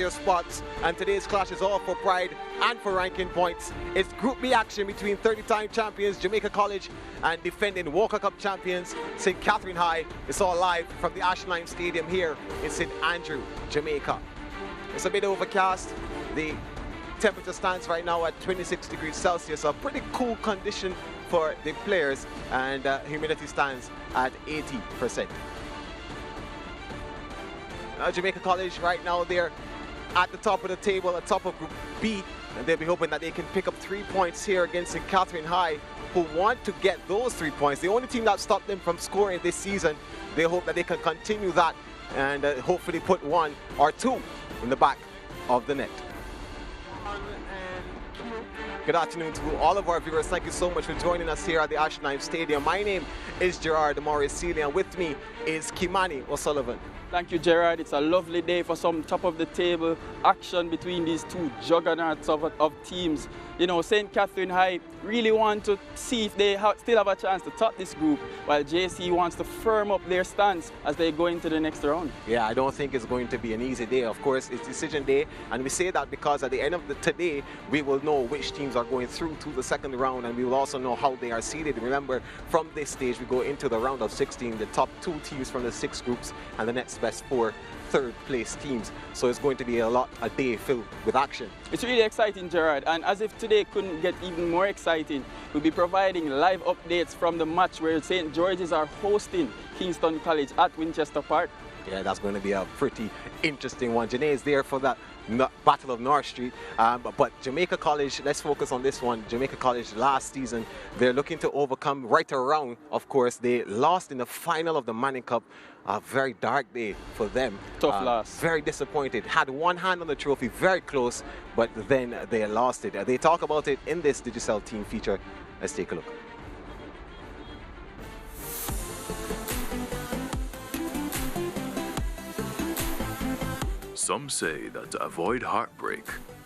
Your spots, and today's clash is all for pride and for ranking points. It's Group B action between 30-time champions Jamaica College and defending Walker Cup champions St. Catherine High. It's all live from the Ashline Stadium here in St. Andrew, Jamaica. It's a bit overcast. The temperature stands right now at 26 degrees Celsius, a pretty cool condition for the players, and humidity stands at 80%. Jamaica College right now, they're at the top of the table, at top of Group B, and they'll be hoping that they can pick up 3 points here against St. Catherine High, who want to get those 3 points. The only team that stopped them from scoring this season. They hope that they can continue that and hopefully put 1 or 2 in the back of the net. Good afternoon to all of our viewers. Thank you so much for joining us here at the Ashline Stadium. My name is Gerard Morris Sealy, and with me is Kimani O'Sullivan. Thank you, Gerard. It's a lovely day for some top-of-the-table action between these two juggernauts of teams. You know, St. Catherine High really want to see if they still have a chance to top this group, while JC wants to firm up their stance as they go into the next round. Yeah, I don't think it's going to be an easy day. Of course, it's decision day, and we say that because at the end of today, we will know which teams are going through to the second round, and we will also know how they are seeded. Remember, from this stage, we go into the round of 16, the top 2 teams from the 6 groups, and the next best 4 third-place teams. So it's going to be a day filled with action. It's really exciting, Gerard, and as if today couldn't get even more exciting, we'll be providing live updates from the match where St. George's are hosting Kingston College at Winchester Park. Yeah, that's going to be a pretty interesting one. Janae is there for that Battle of North Street, but Jamaica College, let's focus on this one. Jamaica College last season, they're looking to overcome right around. Of course, they lost in the final of the Manning Cup. A very dark day for them. Tough loss. Very disappointed. Had one hand on the trophy, very close, but then they lost it. They talk about it in this Digicel team feature. Let's take a look. Some say that to avoid heartbreak,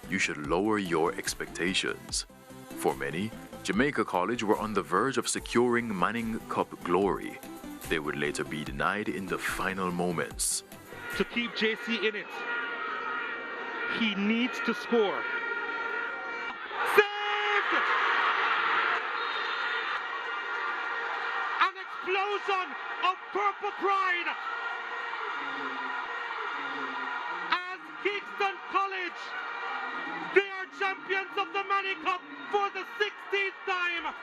you should lower your expectations. For many, Jamaica College were on the verge of securing Manning Cup glory. They would later be denied in the final moments. To keep JC in it, he needs to score. Saved! An explosion of purple pride as Kingston College, they are champions of the Manning Cup for the 16th time.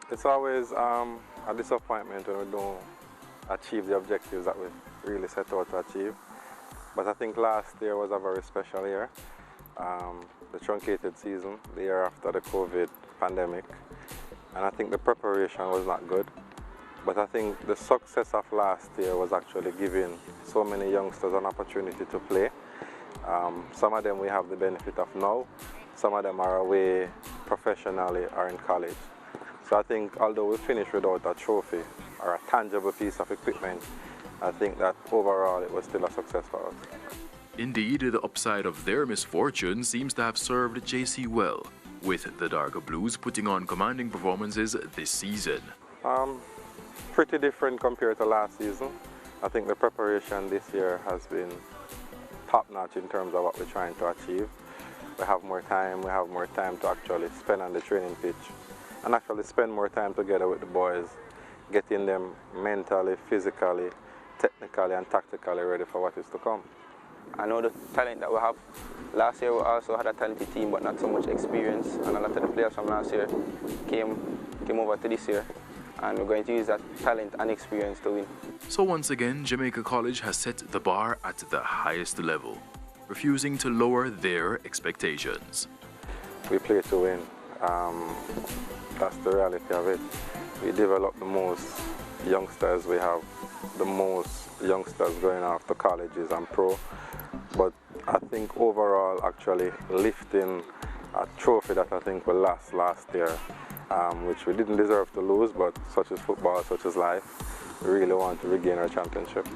It's always a disappointment when we don't achieve the objectives that we really set out to achieve. But I think last year was a very special year. The truncated season, the year after the COVID pandemic. And I think the preparation was not good. But I think the success of last year was actually giving so many youngsters an opportunity to play. Some of them we have the benefit of now. Some of them are away professionally or in college. So I think although we finished without a trophy or a tangible piece of equipment, I think that overall it was still a success for us. Indeed, the upside of their misfortune seems to have served JC well, with the Darker Blues putting on commanding performances this season. Pretty different compared to last season. I think the preparation this year has been top-notch in terms of what we're trying to achieve. We have more time to actually spend on the training pitch and actually spend more time together with the boys, getting them mentally, physically, technically and tactically ready for what is to come. I know the talent that we have. Last year we also had a talented team but not so much experience, and a lot of the players from last year came over to this year, and we're going to use that talent and experience to win. So once again, Jamaica College has set the bar at the highest level, refusing to lower their expectations. We play to win. That's the reality of it. We develop the most youngsters. We have the most youngsters going off to colleges and pro. But I think overall, actually lifting a trophy that I think we lost last year, which we didn't deserve to lose, but such is football, such is life. We really want to regain our championship.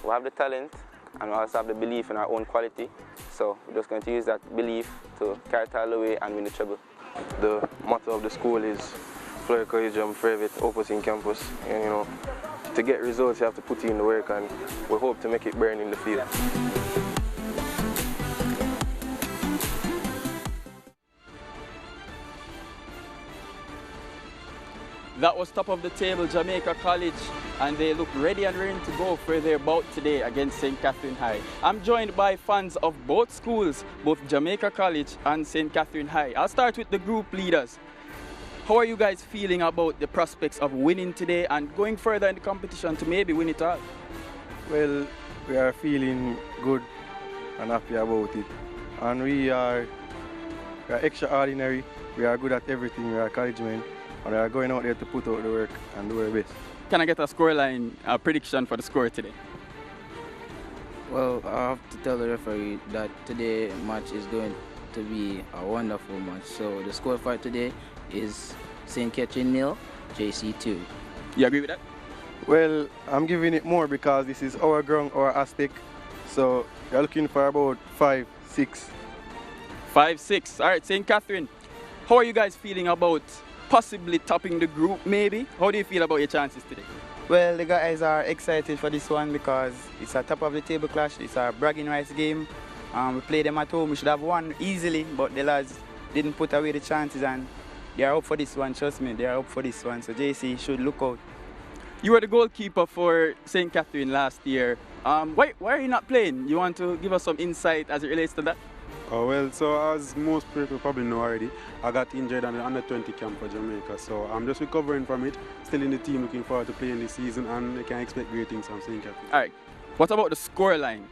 We have the talent and we also have the belief in our own quality. So we're just going to use that belief to carry it all away and win the treble. The motto of the school is Fleur Collegium Brevet Opus in Campus. And, you know, to get results, you have to put in the work, and we hope to make it burn in the field. That was top of the table Jamaica College, and they look ready and ready to go for their bout today against St. Catherine High. I'm joined by fans of both schools, both Jamaica College and St. Catherine High. I'll start with the group leaders. How are you guys feeling about the prospects of winning today and going further in the competition to maybe win it all? Well, we are feeling good and happy about it. And we are extraordinary. We are good at everything. We are college men. And we are going out there to put out the work and do our best. Can I get a scoreline prediction for the score today? Well, I have to tell the referee that today's match is going to be a wonderful match. So the score for today is St. Catherine 0, JC 2. You agree with that? Well, I'm giving it more because this is our ground, our Aztec. So we're looking for about 5-6. 5-6. All right, St. Catherine, how are you guys feeling about possibly topping the group maybe? How do you feel about your chances today? Well, the guys are excited for this one because it's a top of the table clash. It's a bragging rights game. We play them at home. We should have won easily, but the lads didn't put away the chances and they are up for this one. Trust me, they are up for this one. So JC should look out. You were the goalkeeper for St. Catherine last year. Why are you not playing? You want to give us some insight as it relates to that? Oh, well, so as most people probably know already, I got injured on the under-20 camp for Jamaica, so I'm just recovering from it, still in the team, looking forward to playing this season, and I can expect great things from St. Catherine. All right, what about the scoreline?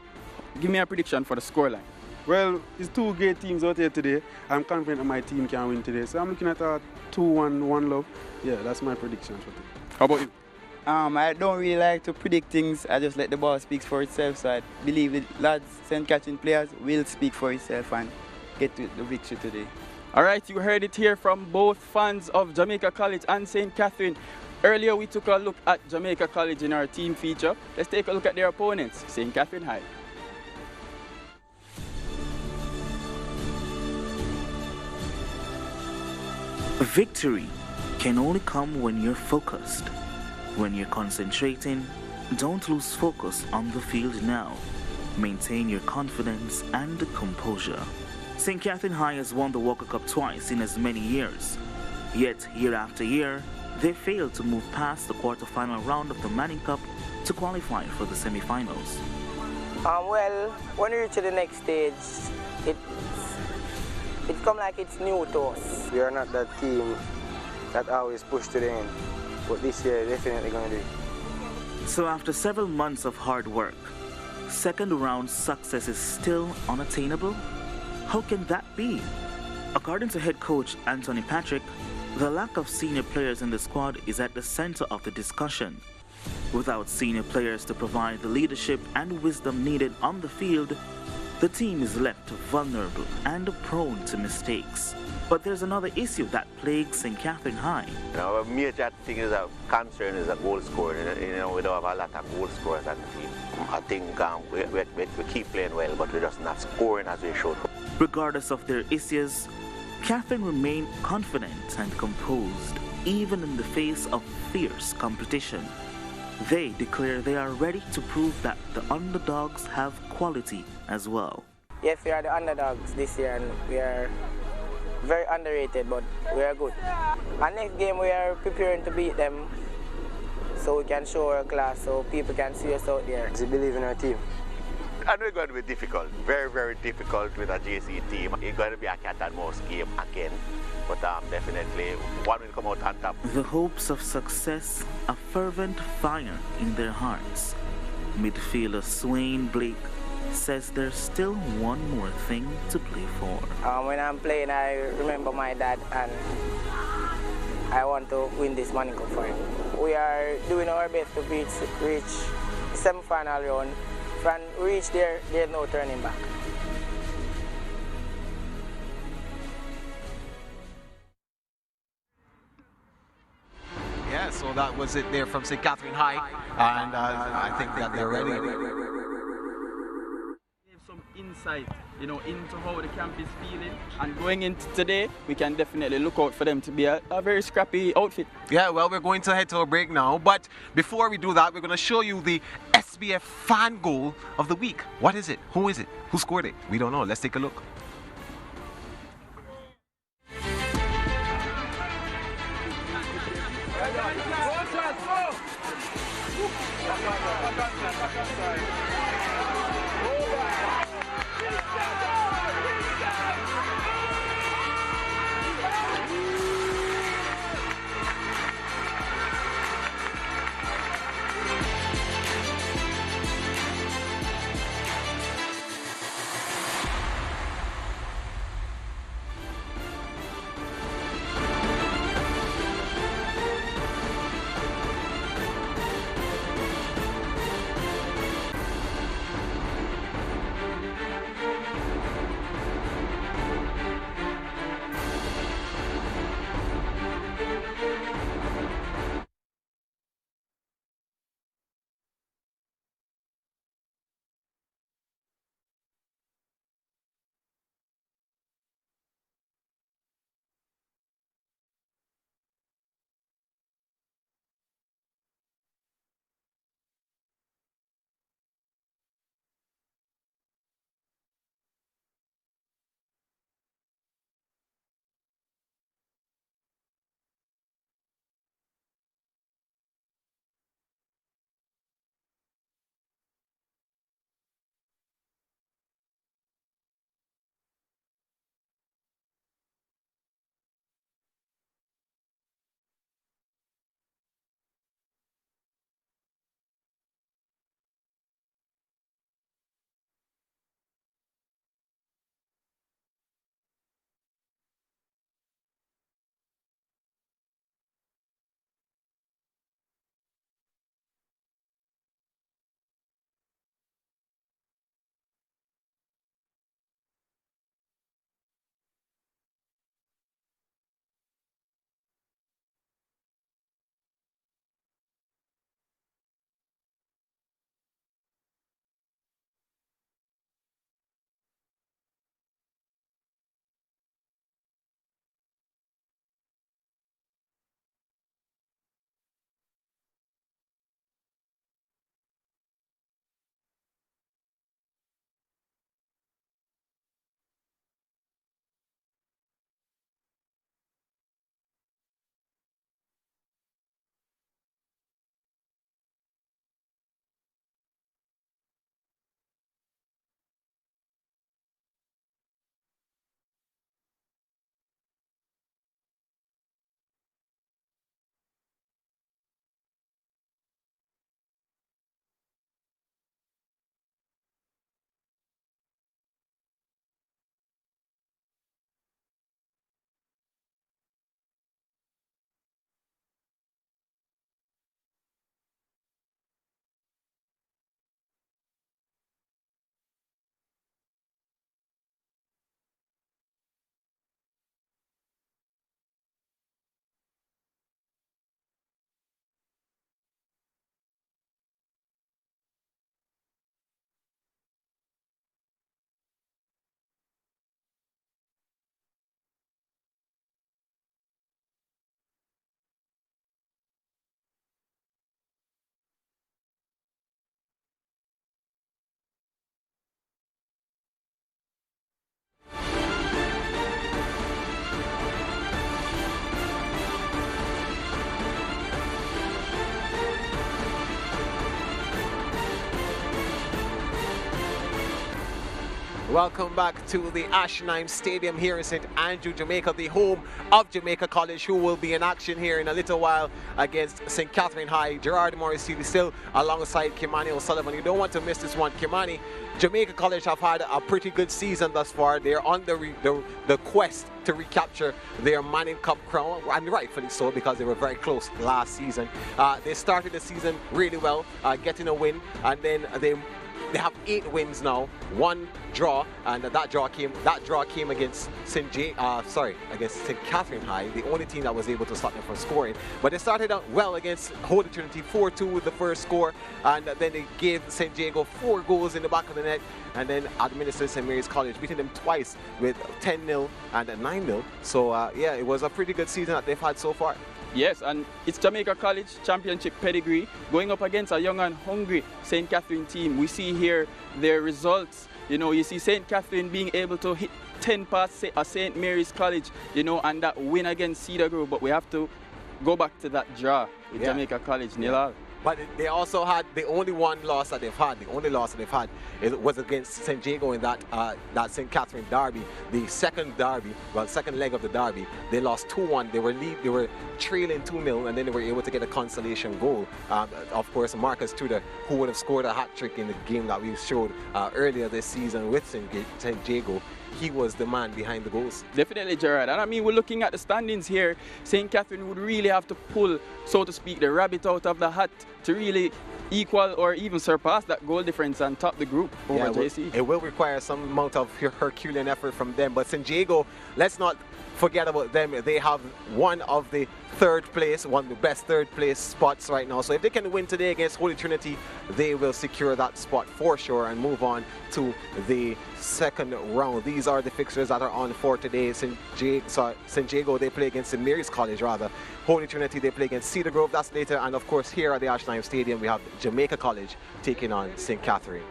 Give me a prediction for the scoreline. Well, it's two great teams out here today. I'm confident that my team can win today, so I'm looking at a 2-1, 1 love. Yeah, that's my prediction for today. How about you? I don't really like to predict things. I just let the ball speak for itself. So I believe the lads, St. Catherine players, will speak for itself and get to the victory today. All right, you heard it here from both fans of Jamaica College and St. Catherine. Earlier, we took a look at Jamaica College in our team feature. Let's take a look at their opponents, St. Catherine High. Victory can only come when you're focused. When you're concentrating, don't lose focus on the field now. Maintain your confidence and composure. St. Catherine High has won the Walker Cup twice in as many years. Yet, year after year, they failed to move past the quarter-final round of the Manning Cup to qualify for the semi-finals. Well, when we reach to the next stage, it comes like it's new to us. We are not that team that always push to the end. But this year, definitely going to do it. So after several months of hard work, second round success is still unattainable? How can that be? According to head coach Anthony Patrick, the lack of senior players in the squad is at the center of the discussion. Without senior players to provide the leadership and wisdom needed on the field, the team is left vulnerable and prone to mistakes. But there's another issue that plagues St. Catherine High. Our major thing is a concern is a goal scoring. We don't have a lot of goal scorers on the team. I think we keep playing well, but we're just not scoring as we should. Regardless of their issues, Catherine remain confident and composed, even in the face of fierce competition. They declare they are ready to prove that the underdogs have quality as well. Yes, we are the underdogs this year, and we are very underrated, but we are good. And next game we are preparing to beat them so we can show our class so people can see us out there. We believe in our team. And we're going to be difficult, very, very difficult with a JC team. It's going to be a cat and mouse game again, but definitely one will come out on top. The hopes of success, a fervent fire in their hearts. Midfielder Swain Blake says there's still one more thing to play for. When I'm playing, I remember my dad and I want to win this Manning Cup for him. We are doing our best to reach the semi-final round. When we reach there, there's no turning back. Yeah, so that was it there from St. Catherine High, and I think that they're ready. Give some insight, into how the camp is feeling, and going into today, we can definitely look out for them to be a very scrappy outfit. Yeah, well, we're going to head to a break now, but before we do that, we're going to show you the SBF fan goal of the week. What is it? Who is it? Who scored it? We don't know. Let's take a look. Welcome back to the Ashheim Stadium here in St. Andrew, Jamaica, the home of Jamaica College, who will be in action here in a little while against St. Catherine High. Gerard Morris-Seeley still alongside Kimani O'Sullivan. You don't want to miss this one. Kimani, Jamaica College have had a pretty good season thus far. They're on the quest to recapture their Manning Cup crown, and rightfully so, because they were very close last season. They started the season really well, getting a win, and then they have 8 wins now, 1 draw, and that draw came against against St. Catherine High, the only team that was able to stop them from scoring. But they started out well against Holy Trinity, 4-2 with the first score, and then they gave St. Diego 4 goals in the back of the net, and then administered St. Mary's College, beating them twice with 10-0 and 9-0. So yeah, it was a pretty good season that they've had so far. Yes, and it's Jamaica College championship pedigree going up against a young and hungry St. Catherine team. We see here their results. You know, you see St. Catherine being able to hit 10 past St. Mary's College, you know, and that win against Cedar Grove. But we have to go back to that draw with Jamaica College, 0-0. But they also had the only loss that they've had was against St. Diego in that St. Catherine derby, the second leg of the derby. They lost 2-1. They were trailing 2-0, and then they were able to get a consolation goal. Of course, Marcus Tudor, who would have scored a hat-trick in the game that we showed earlier this season with St. Diego. He was the man behind the goals. Definitely, Gerard. And I mean, we're looking at the standings here. St. Catherine would really have to pull, so to speak, the rabbit out of the hat to really equal or even surpass that goal difference and top the group over JC. It will require some amount of Herculean effort from them. But St. Diego, let's not forget about them. They have one of the best third place spots right now. So if they can win today against Holy Trinity, they will secure that spot for sure and move on to the second round. These are the fixtures that are on for today. St. Diego, they play against St. Mary's College rather. Holy Trinity, they play against Cedar Grove, that's later. And of course here at the Ashheim Stadium we have Jamaica College taking on St. Catherine.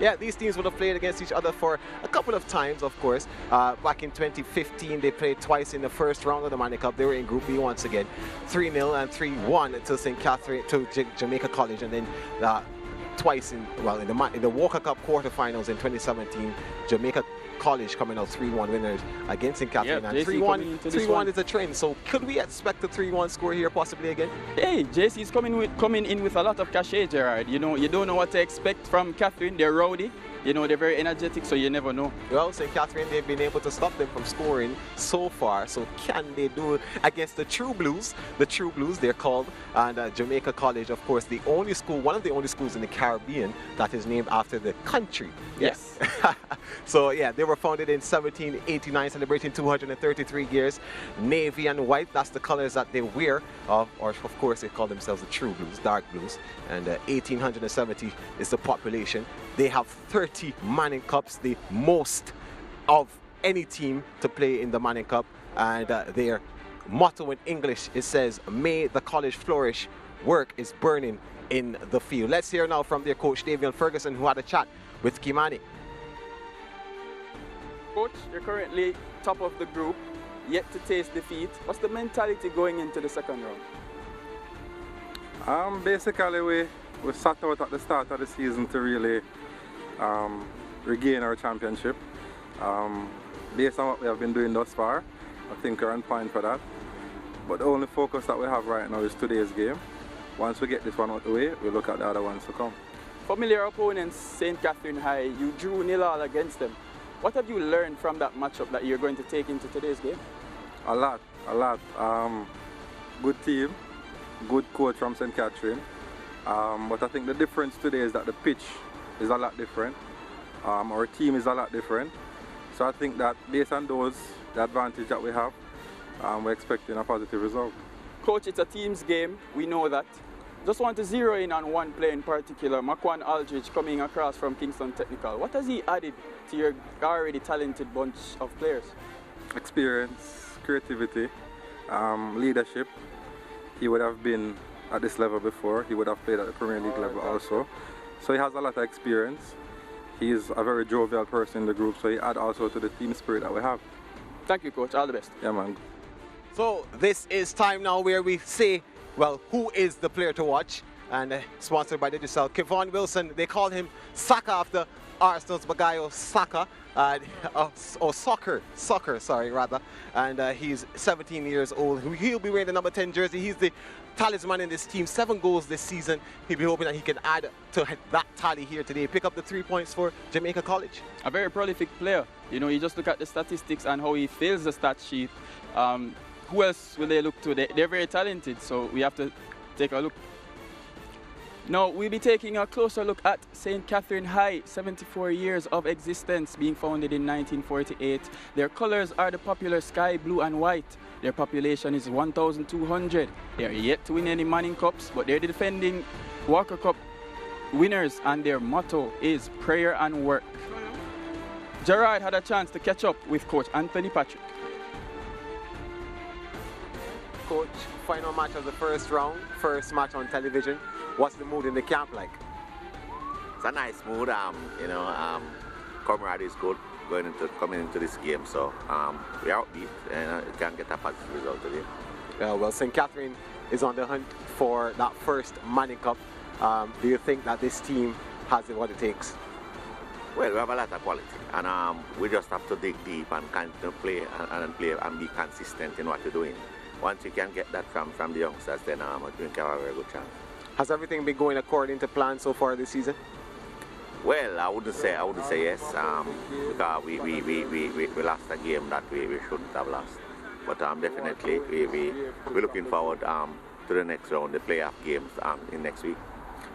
Yeah, these teams would have played against each other for a couple of times, of course. Back in 2015, they played twice in the first round of the Manning Cup. They were in Group B once again, 3-0 and 3-1 to Jamaica College, and then twice in the Walker Cup quarterfinals in 2017. Jamaica College coming out 3-1 winners against St. Catherine, and 3-1 is a trend. So could we expect a 3-1 score here possibly again? Hey, JC is coming in with a lot of cachet, Gerard. You know, you don't know what to expect from Catherine. They're rowdy. You know, they're very energetic, so you never know. Well, St. Catherine, they've been able to stop them from scoring so far. So can they do it against the True Blues? The True Blues, they're called. And Jamaica College, of course, one of the only schools in the Caribbean that is named after the country. Yes. So, yeah, they were founded in 1789, celebrating 233 years. Navy and white, that's the colors that they wear. Or, of course, they call themselves the True Blues, dark blues. And 1870 is the population. They have 30 Manning Cups, the most of any team to play in the Manning Cup. And their motto in English, it says, "May the college flourish, work is burning in the field." Let's hear now from their coach, Davion Ferguson, who had a chat with Kimani. Coach, you're currently top of the group, yet to taste defeat. What's the mentality going into the second round? Basically, we sat out at the start of the season to really regain our championship. Based on what we have been doing thus far, I think we're on point for that. But the only focus that we have right now is today's game. Once we get this one out the way, we look at the other ones to come. Familiar opponents, St. Catherine High, you drew 0-0 against them. What have you learned from that matchup that you're going to take into today's game? A lot. Good team, good coach from St. Catherine. But I think the difference today is that the pitch is a lot different. Our team is a lot different. So I think that based on the advantage that we have, we're expecting a positive result. Coach, it's a team's game, we know that. Just want to zero in on one player in particular, Makwan Aldridge, coming across from Kingston Technical. What has he added to your already talented bunch of players? Experience, creativity, leadership. He would have been at this level before. He would have played at the Premier League level also. So he has a lot of experience. He's a very jovial person in the group, so he adds also to the team spirit that we have. Thank you, Coach. All the best. Yeah, man. So this is time now where we say, well, who is the player to watch? And sponsored by Digicel, Kevon Wilson. They call him Saka after Arsenal's Bagayo Saka, soccer, sorry, rather. And he's 17 years old. He'll be wearing the number 10 jersey. He's the talisman in this team. 7 goals this season. He'll be hoping that he can add to that tally here today. Pick up the 3 points for Jamaica College. A very prolific player. You know, you just look at the statistics and how he fills the stat sheet. Who else will they look to? They're very talented, so we have to take a look. Now, we'll be taking a closer look at St. Catherine High, 74 years of existence, being founded in 1948. Their colors are the popular sky blue and white. Their population is 1,200. They are yet to win any Manning Cups, but they're the defending Walker Cup winners, and their motto is prayer and work. Gerard had a chance to catch up with Coach Anthony Patrick. Coach, final match of the first round, first match on television. What's the mood in the camp like? It's a nice mood. Camaraderie is good coming into this game, so we are upbeat and can get a positive result today. Well, St. Catherine is on the hunt for that first Manning Cup. Do you think that this team has what it takes? Well, we have a lot of quality, and we just have to dig deep and continue to play and be consistent in what we're doing. Once you can get that from the youngsters, then I think you have a very good chance. Has everything been going according to plan so far this season? Well, I wouldn't say yes, because we lost a game that we shouldn't have lost. But definitely we're looking forward to the next round, the playoff games in next week.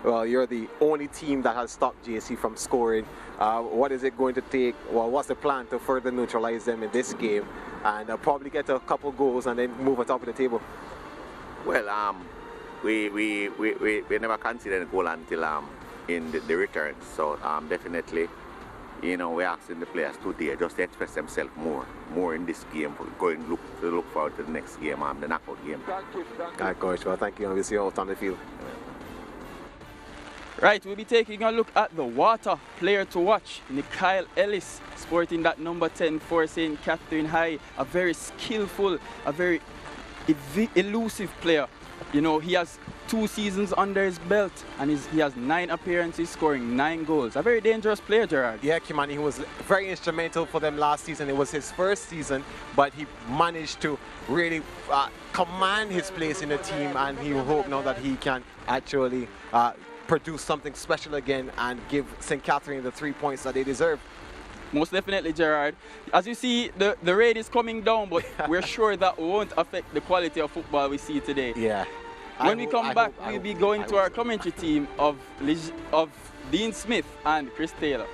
Well, you're the only team that has stopped JC from scoring. What is it going to take? Well, what's the plan to further neutralize them in this game and probably get a couple goals and then move on top of the table? Well, we never considered a goal until in the return. So definitely, you know, we're asking the players today just to express themselves more in this game, look forward to the next game, the knockout game. All right, Coach. Well, thank you, and we'll see you out on the field. Right, we'll be taking a look at the water player to watch, Kyle Ellis, sporting that number 10 for St. Catherine High. A very skillful, a very elusive player. You know, he has 2 seasons under his belt and he has 9 appearances, scoring 9 goals. A very dangerous player, Gerard. Yeah, Kimani, he was very instrumental for them last season. It was his first season, but he managed to really command his place in the team, and he will hope now that he can actually produce something special again and give St. Catherine the 3 points that they deserve. Most definitely, Gerard. As you see, the rain is coming down, but we're sure that won't affect the quality of football we see today. Yeah. When we come back, we'll be going to our commentary team of Dean Smith and Chris Taylor.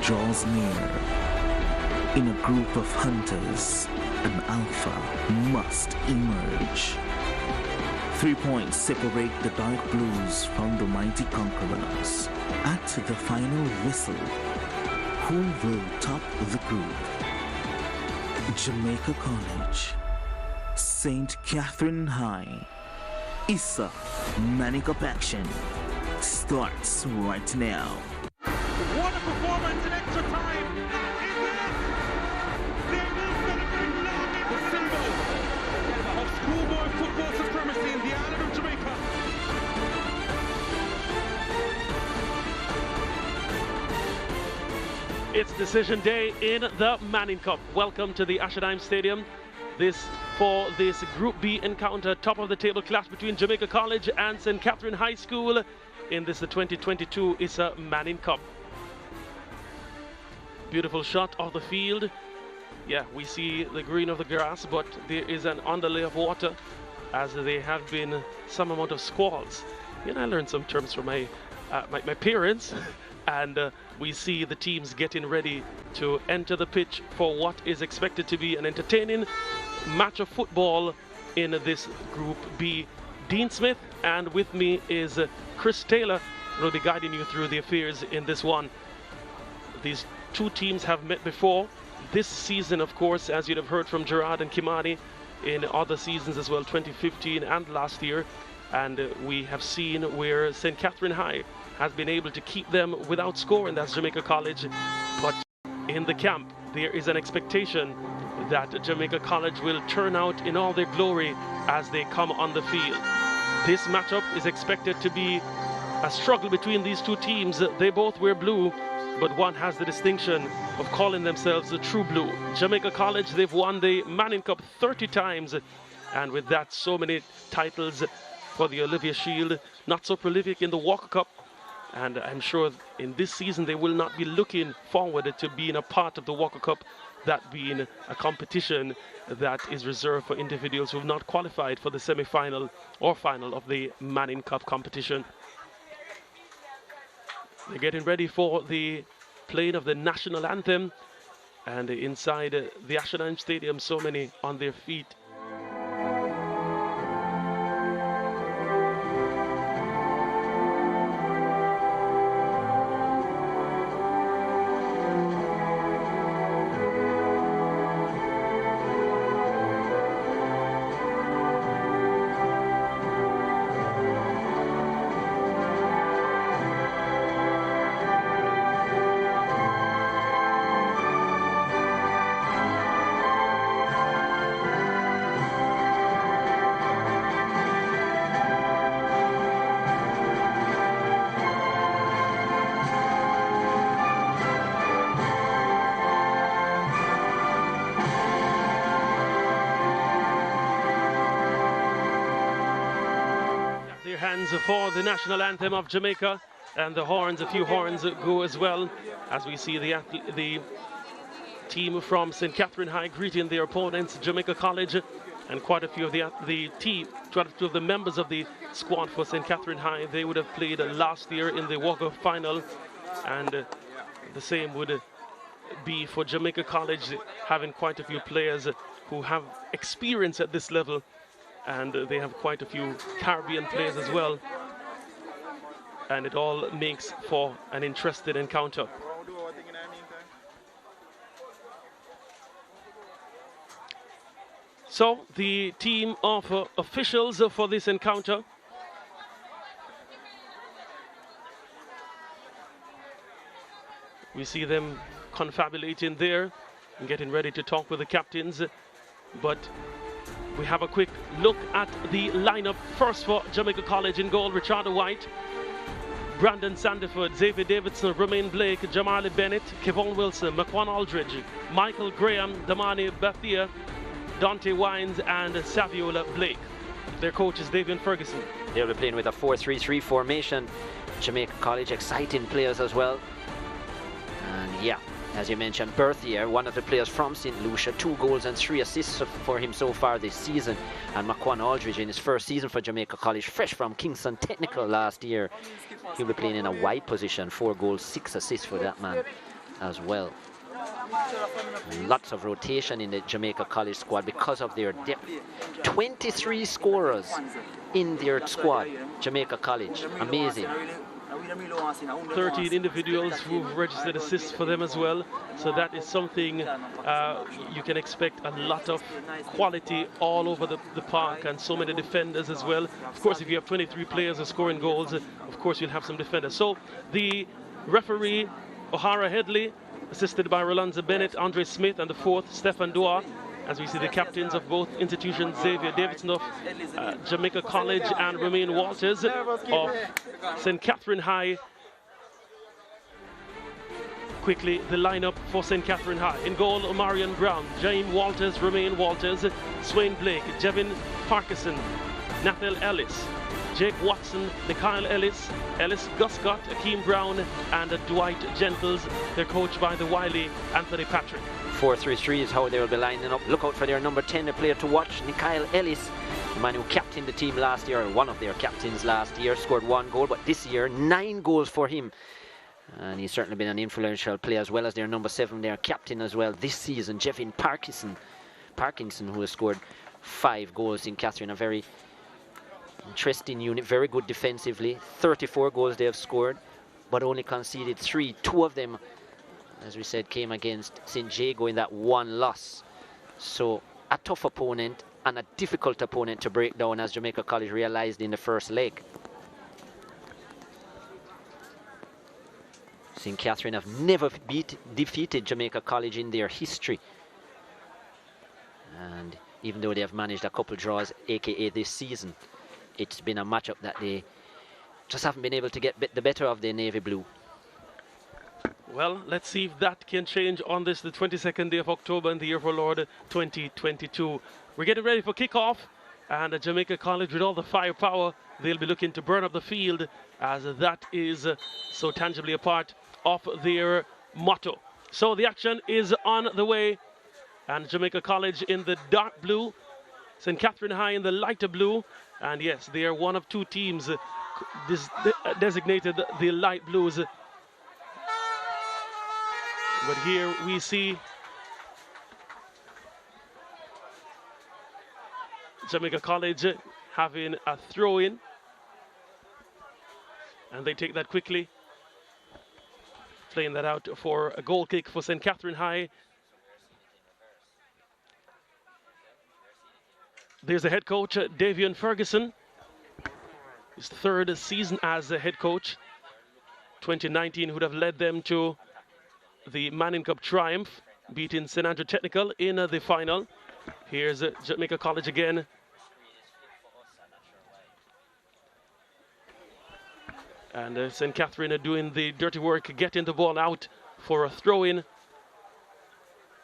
draws near. In a group of hunters, an alpha must emerge. 3 points separate the dark blues from the mighty conquerors. At the final whistle, who will top the group? Jamaica College, St. Catherine High, ISSA Manning Cup action starts right now. What a performance in extra time! That is it! They will celebrate long in the symbol of schoolboy football supremacy in the island of Jamaica. It's decision day in the Manning Cup. Welcome to the Ashadime Stadium. For this Group B encounter, top of the table clash between Jamaica College and St. Catherine High School in this the 2022 ISSA Manning Cup. Beautiful shot of the field. Yeah, we see the green of the grass, but there is an underlay of water as there have been some amount of squalls. You know, I learned some terms from my parents. And we see the teams getting ready to enter the pitch for what is expected to be an entertaining match of football in this Group B. Dean Smith, and with me is Chris Taylor, who will be guiding you through the affairs in this one. These two teams have met before. This season, of course, as you'd have heard from Gerard and Kimani, in other seasons as well, 2015 and last year. And we have seen where St. Catherine High has been able to keep them without scoring. That's Jamaica College. But in the camp, there is an expectation that Jamaica College will turn out in all their glory as they come on the field. This matchup is expected to be a struggle between these two teams. They both wear blue, but one has the distinction of calling themselves the true blue. Jamaica College, they've won the Manning Cup 30 times, and with that, so many titles for the Olivia Shield. Not so prolific in the Walker Cup, and I'm sure in this season they will not be looking forward to being a part of the Walker Cup, that being a competition that is reserved for individuals who have not qualified for the semi-final or final of the Manning Cup competition. They're getting ready for the playing of the national anthem, and inside the Ashadime Stadium, so many on their feet. Hands for the national anthem of Jamaica, and the horns, a few horns go as well, as we see the team from St. Catherine High greeting their opponents, Jamaica College, and quite a few of the members of the squad for St. Catherine High. They would have played last year in the Walker final, and the same would be for Jamaica College, having quite a few players who have experience at this level. And they have quite a few Caribbean players as well. And it all makes for an interesting encounter. So the team of officials for this encounter. We see them confabulating there and getting ready to talk with the captains. But we have a quick look at the lineup. First for Jamaica College in goal, Richard White, Brandon Sandiford, Xavier Davidson, Romain Blake, Jamali Bennett, Kevon Wilson, McQuan Aldridge, Michael Graham, Damani Bethia, Dante Wines, and Saviola Blake. Their coach is Davian Ferguson. They'll be playing with a 4-3-3 formation. Jamaica College, exciting players as well. And yeah, as you mentioned, Berthier, one of the players from St. Lucia, 2 goals and 3 assists for him so far this season. And McQuan Aldridge in his first season for Jamaica College, fresh from Kingston Technical last year. He'll be playing in a wide position, 4 goals, 6 assists for that man. as well. Lots of rotation in the Jamaica College squad because of their depth. 23 scorers in their squad, Jamaica College. Amazing. 13 individuals who've registered assists for them as well. So that is something you can expect a lot of quality all over the park, and so many defenders as well. Of course, if you have 23 players who are scoring goals, of course you'll have some defenders. So the referee, O'Hara Headley, assisted by Rolanda Bennett, Andre Smith, and the fourth, Stefan Dua. As we see the captains of both institutions, Xavier Davidson of Jamaica College and Romain Walters of St. Catherine High. Quickly, the lineup for St. Catherine High. In goal, Omarion Brown, James Walters, Romain Walters, Swain Blake, Jevin Parkinson, Nathel Ellis, Jake Watson, Mikhail Ellis, Ellis Guscott, Akeem Brown, and Dwight Gentles. They're coached by the wily Anthony Patrick. 4-3-3 is how they will be lining up. Look out for their number 10, a player to watch, Mikhail Ellis, the man who captained the team last year, or one of their captains last year, scored 1 goal, but this year 9 goals for him. And he's certainly been an influential player, as well as their number 7, their captain as well this season, Jeffin Parkinson, who has scored 5 goals in Catherine. A very interesting unit, very good defensively. 34 goals they have scored, but only conceded 3. 2 of them, as we said, came against St. Jago in that 1 loss. So a tough opponent and a difficult opponent to break down, as Jamaica College realized in the first leg. St. Catherine have never defeated Jamaica College in their history. And even though they have managed a couple draws, aka this season, it's been a matchup that they just haven't been able to get the better of the Navy Blue. Well, let's see if that can change on this, the 22nd day of October in the year of our Lord 2022. We're getting ready for kickoff, and Jamaica College, with all the firepower, they'll be looking to burn up the field, as that is so tangibly a part of their motto. So the action is on the way, and Jamaica College in the dark blue, St. Catherine High in the lighter blue, and yes, they are one of 2 teams designated the light blues. But here we see Jamaica College having a throw-in, and they take that quickly, playing that out for a goal kick for St. Catherine High. There's the head coach, Davian Ferguson. His 3rd season as a head coach. 2019 would have led them to the Manning Cup triumph, beating St. Andrew Technical in the final. Here's Jamaica College again. And St. Catherine are doing the dirty work, getting the ball out for a throw-in.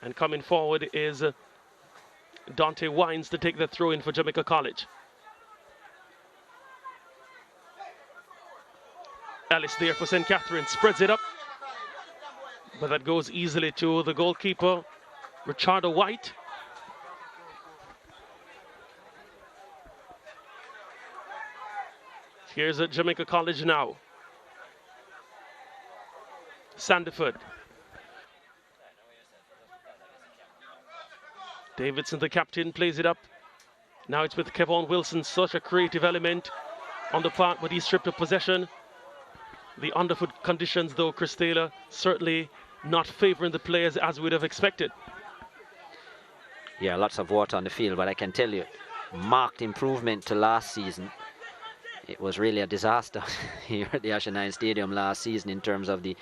And coming forward is Dante Wines to take that throw-in for Jamaica College. Ellis there for St. Catherine, spreads it up. But that goes easily to the goalkeeper, Richardo White. Here's at Jamaica College now. Sandiford. Davidson, the captain, plays it up. Now it's with Kevon Wilson, such a creative element on the part, but he's stripped of possession. The underfoot conditions, though, Chris Taylor, certainly not favoring the players as we'd have expected. Yeah, lots of water on the field, but I can tell you, marked improvement to last season. It was really a disaster here at the Ashanine Stadium last season in terms of the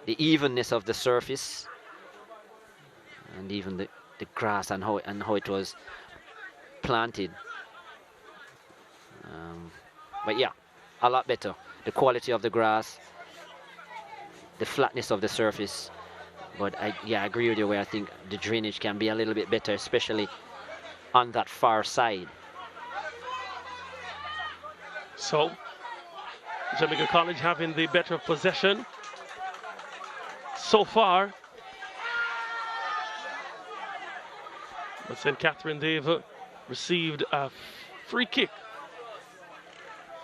evenness of the surface and even the grass and how it was planted. But yeah, a lot better. The quality of the grass, the flatness of the surface. But I agree with you where I think the drainage can be a little bit better, especially on that far side. So, Jamaica College having the better possession so far. But St. Catherine, they've received a free kick.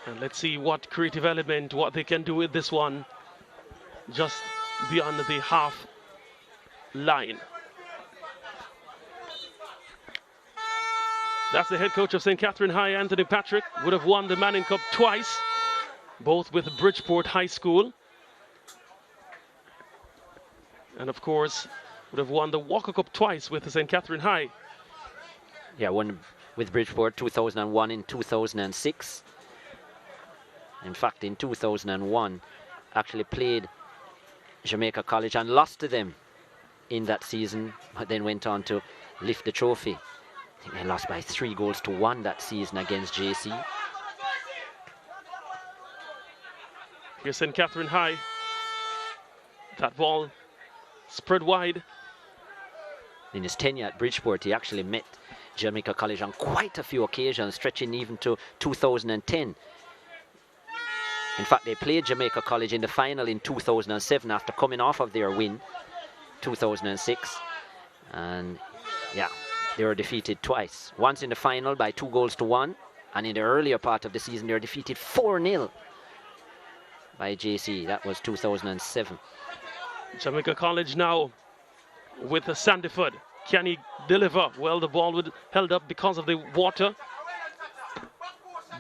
And let's see what creative element, what they can do with this one. Just beyond the half line. That's the head coach of St. Catherine High, Anthony Patrick. Would have won the Manning Cup twice, both with Bridgeport High School. And of course, would have won the Walker Cup twice with St. Catherine High. Yeah, won with Bridgeport 2001 in 2006. In fact, in 2001, actually played Jamaica College and lost to them in that season, but then went on to lift the trophy. I think they lost by 3-1 that season against JC. Here's St. Catherine High. That ball spread wide. In his tenure at Bridgeport, he actually met Jamaica College on quite a few occasions, stretching even to 2010. In fact, they played Jamaica College in the final in 2007 after coming off of their win, 2006. And yeah, they were defeated twice. Once in the final by 2-1, and in the earlier part of the season, they were defeated 4-0 by JC. That was 2007. Jamaica College now with the Sandyford. Can he deliver? Well, the ball would held up because of the water.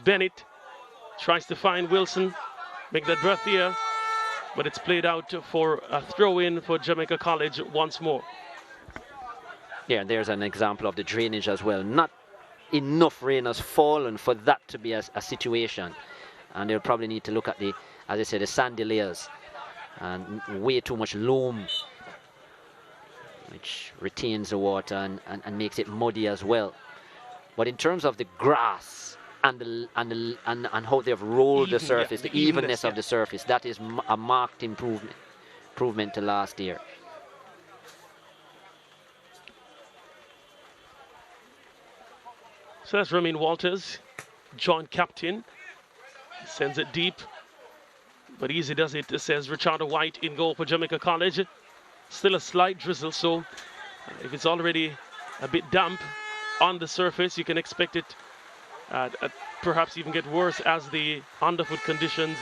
Bennett tries to find Wilson, make that breath here, but it's played out for a throw-in for Jamaica College once more. Yeah, there's an example of the drainage as well. Not enough rain has fallen for that to be a situation, and they'll probably need to look at the, as I said, the sandy layers, and way too much loam, which retains the water and makes it muddy as well. But in terms of the grass and how they've rolled the surface, the evenness of the surface, that is a marked improvement to last year. So that's Ramin Walters, joint captain. Sends it deep, but easy does it, says Richard White in goal for Jamaica College. Still a slight drizzle, so if it's already a bit damp on the surface, you can expect it perhaps even get worse as the underfoot conditions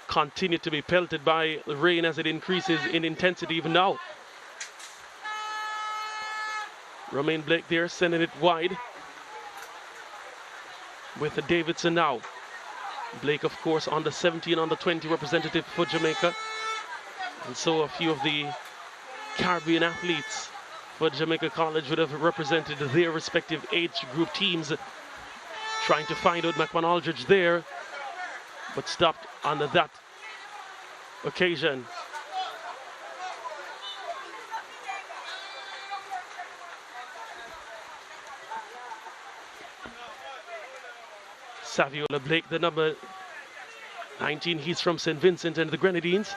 continue to be pelted by the rain as it increases in intensity even now. Romain Blake there sending it wide with Davidson now. Blake, of course, under 17, under 20 representative for Jamaica. And so a few of the Caribbean athletes for Jamaica College would have represented their respective age group teams, trying to find out McMahon Aldridge there, but stopped on that occasion. Saviola Blake, the number 19, he's from St. Vincent and the Grenadines.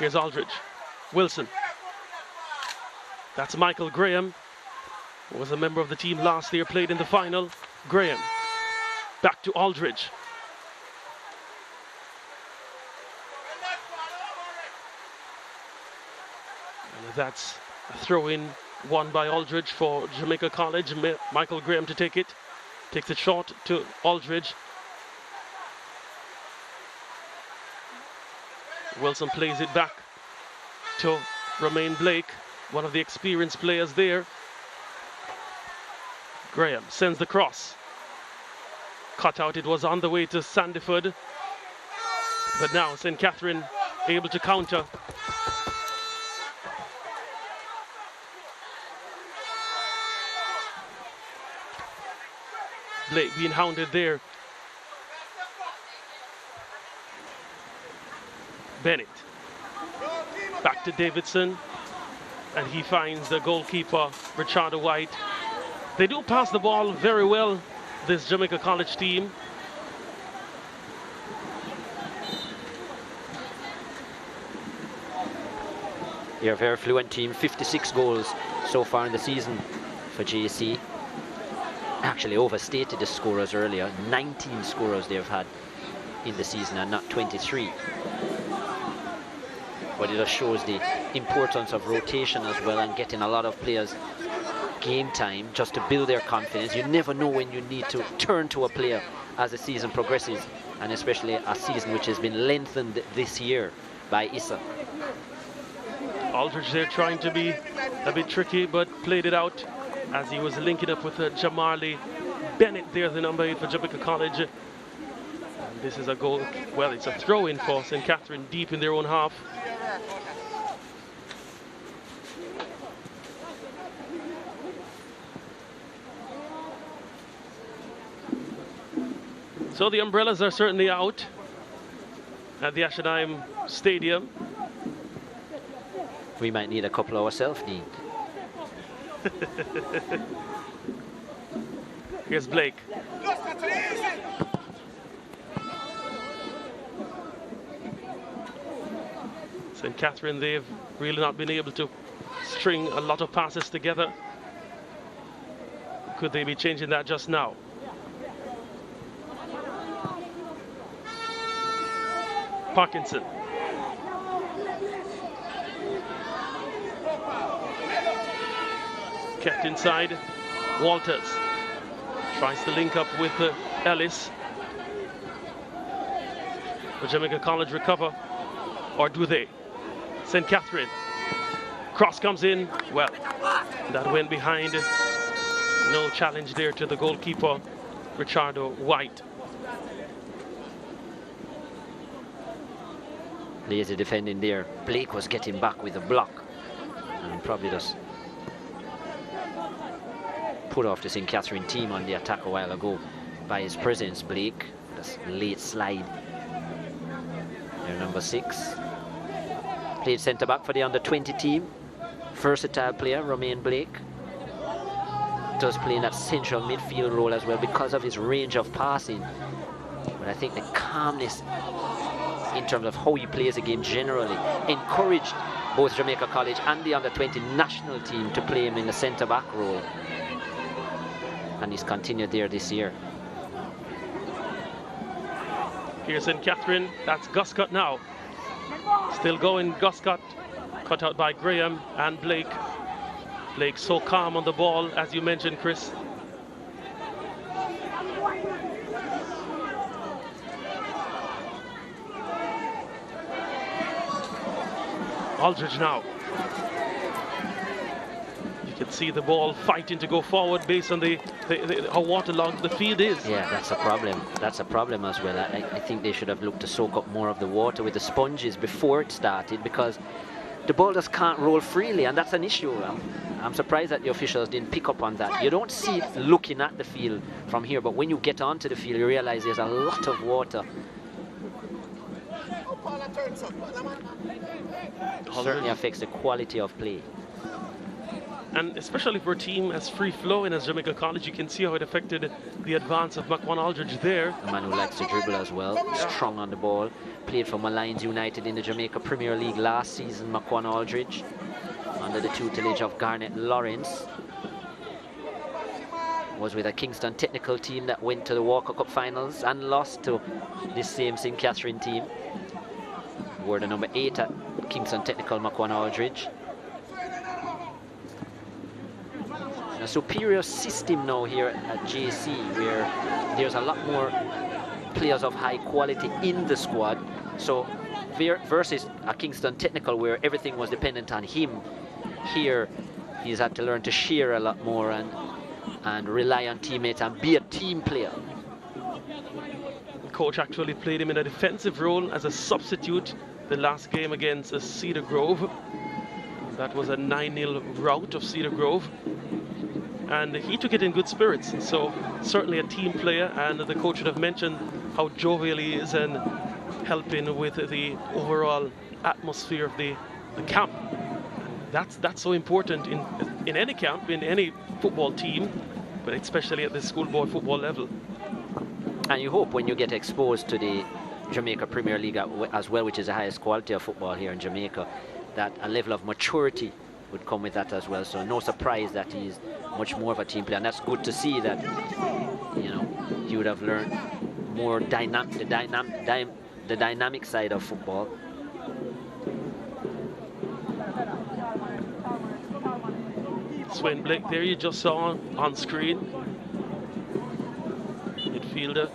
Here's Aldridge. Wilson. That's Michael Graham, who was a member of the team last year, played in the final. Graham. Back to Aldridge. And that's a throw-in won by Aldridge for Jamaica College. Michael Graham to take it. Takes it short to Aldridge. Wilson plays it back to Romain Blake, one of the experienced players there. Graham sends the cross. Cut out, it was on the way to Sandyford. But now St. Catherine able to counter. Blake being hounded there. Bennett. Back to Davidson. And he finds the goalkeeper, Richard White. They do pass the ball very well, this Jamaica College team. They're a very fluent team, 56 goals so far in the season for JC. Actually overstated the scorers earlier. 19 scorers they've had in the season and not 23. But it just shows the importance of rotation as well and getting a lot of players game time just to build their confidence. You never know when you need to turn to a player as the season progresses, and especially a season which has been lengthened this year by ISSA. Aldridge there trying to be a bit tricky, but played it out as he was linking up with Jamarley Bennett there, the number 8 for Jamaica College. And this is a goal, well, it's a throw-in for St. Catherine deep in their own half. So the umbrellas are certainly out at the Ashenheim Stadium. We might need a couple ourselves, Dean. Here's Blake. St. Catherine, they've really not been able to string a lot of passes together. Could they be changing that just now? Parkinson. Kept inside. Walters tries to link up with Ellis. Will Jamaica College recover, or do they? St. Catherine. Cross comes in. Well, that went behind. No challenge there to the goalkeeper, Richardo White. Lazy defending there. Blake was getting back with a block and probably just put off the St. Catherine team on the attack a while ago by his presence. Blake, this late slide. Their number 6. Played centre back for the under-20 team. Versatile player, Romain Blake. Does play in that central midfield role as well because of his range of passing. But I think the calmness in terms of how he plays the game generally encouraged both Jamaica College and the under-20 national team to play him in the centre-back role. And he's continued there this year. Here's St. Catherine. That's Guscott now. Still going, Guscott. Cut out by Graham and Blake. Blake so calm on the ball, as you mentioned, Chris. Aldridge now. You can see the ball fighting to go forward based on how waterlogged the field is. Yeah, that's a problem. That's a problem as well. I think they should have looked to soak up more of the water with the sponges before it started, because the ball just can't roll freely, and that's an issue. I'm surprised that the officials didn't pick up on that. You don't see it looking at the field from here, but when you get onto the field, you realize there's a lot of water. Certainly affects the quality of play. And especially for a team as free-flowing as Jamaica College, you can see how it affected the advance of Makwan Aldridge there. A man who likes to dribble as well, strong on the ball. Played for Malines United in the Jamaica Premier League last season, Makwan Aldridge, under the tutelage of Garnet Lawrence. Was with a Kingston Technical team that went to the Walker Cup finals and lost to this same St. Catherine team. Wore the number 8 at Kingston Technical, Makwan Aldridge. A superior system now here at JC, where there's a lot more players of high quality in the squad. So versus a Kingston Technical where everything was dependent on him, here he's had to learn to share a lot more and rely on teammates and be a team player. Coach actually played him in a defensive role as a substitute the last game against Cedar Grove. That was a 9-0 rout of Cedar Grove. And he took it in good spirits. So certainly a team player, and the coach should have mentioned how jovial he is and helping with the overall atmosphere of the camp. That's so important in any camp, in any football team, but especially at the schoolboy football level. And you hope when you get exposed to the Jamaica Premier League as well, which is the highest quality of football here in Jamaica, that a level of maturity would come with that as well. So no surprise that he's much more of a team player, and that's good to see that, you know, he would have learned more the dynamic side of football. Swain Blake there, you just saw on screen. Midfielder.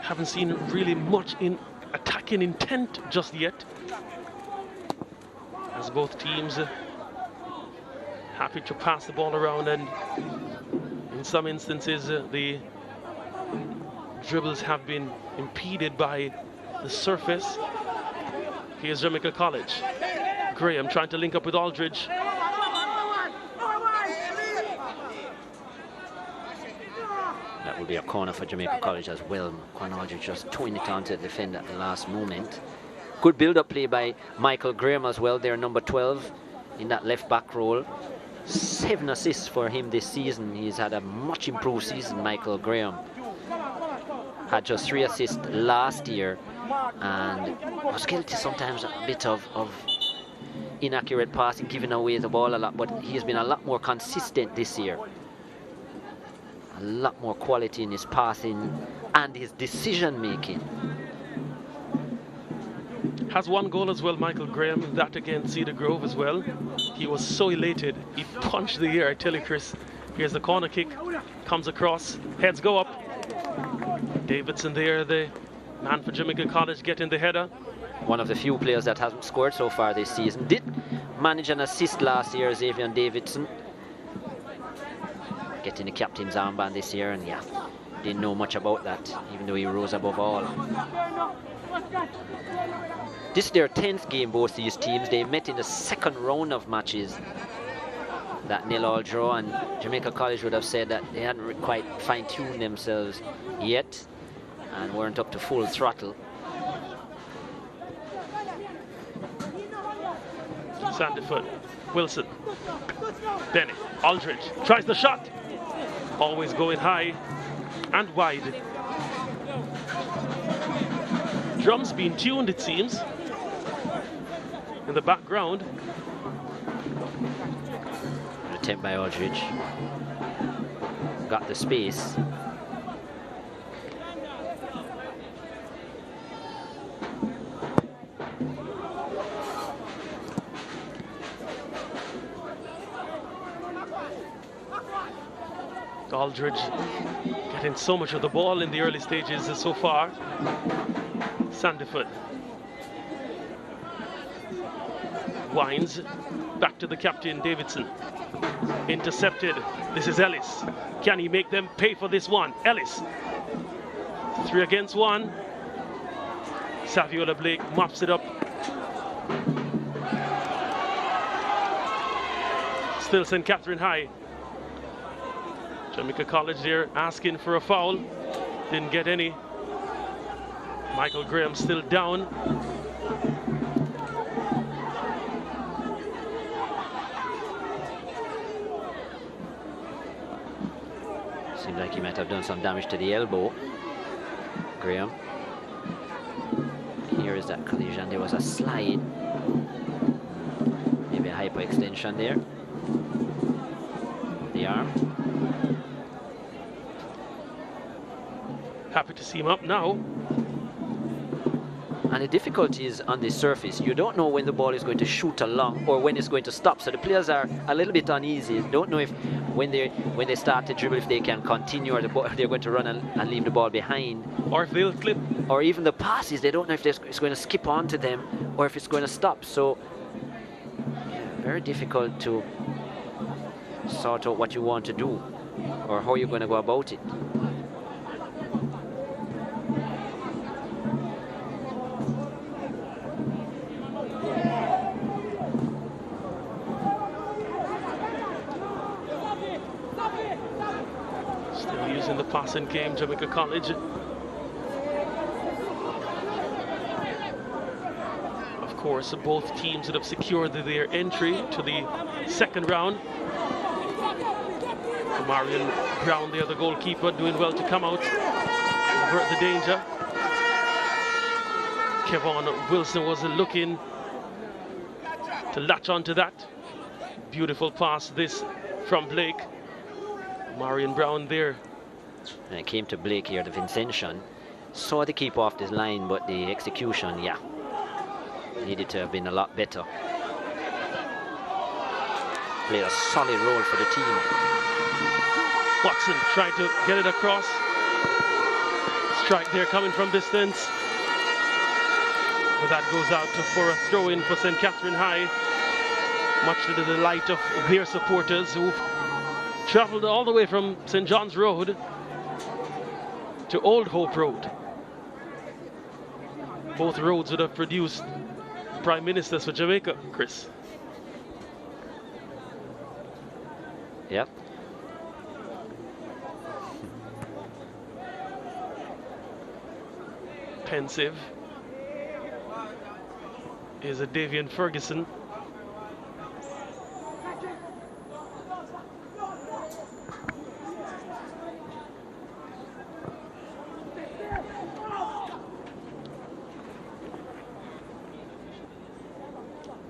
Haven't seen really much in attacking intent just yet, as both teams happy to pass the ball around, and in some instances the dribbles have been impeded by the surface. Here's Jamaica College. Graham trying to link up with Aldridge. That will be a corner for Jamaica College as well. Quan Aldridge just throwing it on to the defender at the last moment. Good build-up play by Michael Graham as well, their number 12 in that left back role. 7 assists for him this season. He's had a much improved season, Michael Graham. Had just 3 assists last year and was guilty sometimes a bit of inaccurate passing, giving away the ball a lot, but he's been a lot more consistent this year. A lot more quality in his passing and his decision making. Has 1 goal as well, Michael Graham, that against Cedar Grove as well. He was so elated, he punched the air. I tell you, Chris, here's the corner kick, comes across, heads go up. Davidson there, the man for Jamaica College, getting the header. One of the few players that hasn't scored so far this season. Did manage an assist last year, Xavier Davidson. Getting the captain's armband this year, and yeah, didn't know much about that, even though he rose above all. This is their 10th game, both these teams. They met in the 2nd round of matches, that 0-0 draw, and Jamaica College would have said that they hadn't quite fine-tuned themselves yet and weren't up to full throttle. Sanderford, Wilson, Bennett, Aldridge tries the shot. Always going high and wide. Drums being tuned, it seems, in the background. An attempt by Aldridge. Got the space. Aldridge getting so much of the ball in the early stages so far. Sanderford winds back to the captain, Davidson. Intercepted. This is Ellis. Can he make them pay for this one? Ellis. 3 against 1. Saviola Blake mops it up. Still St. Catherine High. Jamaica College there asking for a foul. Didn't get any. Michael Graham still down. Seems like he might have done some damage to the elbow. Graham. Here is that collision. There was a slide. Maybe a hyperextension there. The arm. Happy to see him up now. And the difficulty is on the surface. You don't know when the ball is going to shoot along or when it's going to stop. So the players are a little bit uneasy. Don't know if when they start to dribble, if they can continue, or they're going to run and leave the ball behind. Or if they'll clip. Or even the passes, they don't know if it's going to skip onto them or if it's going to stop. So yeah, very difficult to sort out what you want to do or how you're going to go about it. In the passing game, Jamaica College. Of course, both teams that have secured their entry to the 2nd round. Marion Brown there, the goalkeeper, doing well to come out, avert the danger. Kevon Wilson was looking to latch onto that. Beautiful pass this from Blake. Marion Brown there. And it came to Blake here, the Vincentian. Saw the keep off this line, but the execution, yeah, needed to have been a lot better. Played a solid role for the team. Watson trying to get it across. Strike there coming from distance. But that goes out for a throw-in for St. Catherine High. Much to the delight of their supporters who've traveled all the way from St. John's Road to Old Hope Road. Both roads would have produced prime ministers for Jamaica, Chris. Yep. Pensive is a Davian Ferguson.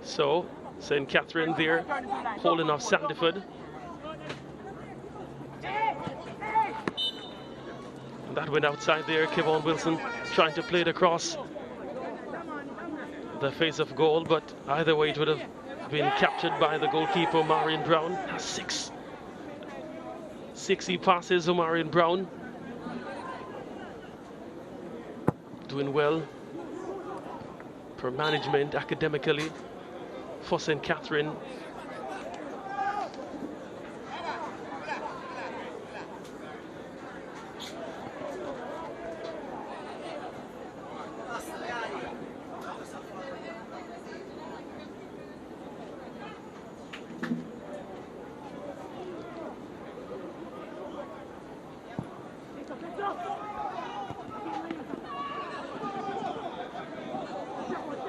So, St. Catherine there, holding off Sandyford. And that went outside there, Kevon Wilson trying to play it across the face of goal, but either way it would have been captured by the goalkeeper, Marion Brown. Has six he passes, Marion Brown. Doing well for management academically for St. Catherine.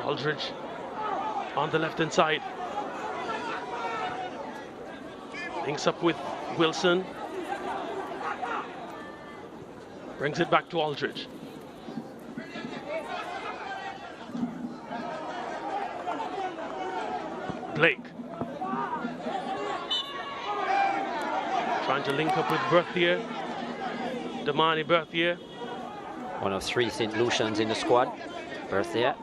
Aldridge on the left-hand side. Links up with Wilson. Brings it back to Aldridge. Blake. Trying to link up with Berthier. Damani Berthier. One of 3 St. Lucians in the squad. Berthier.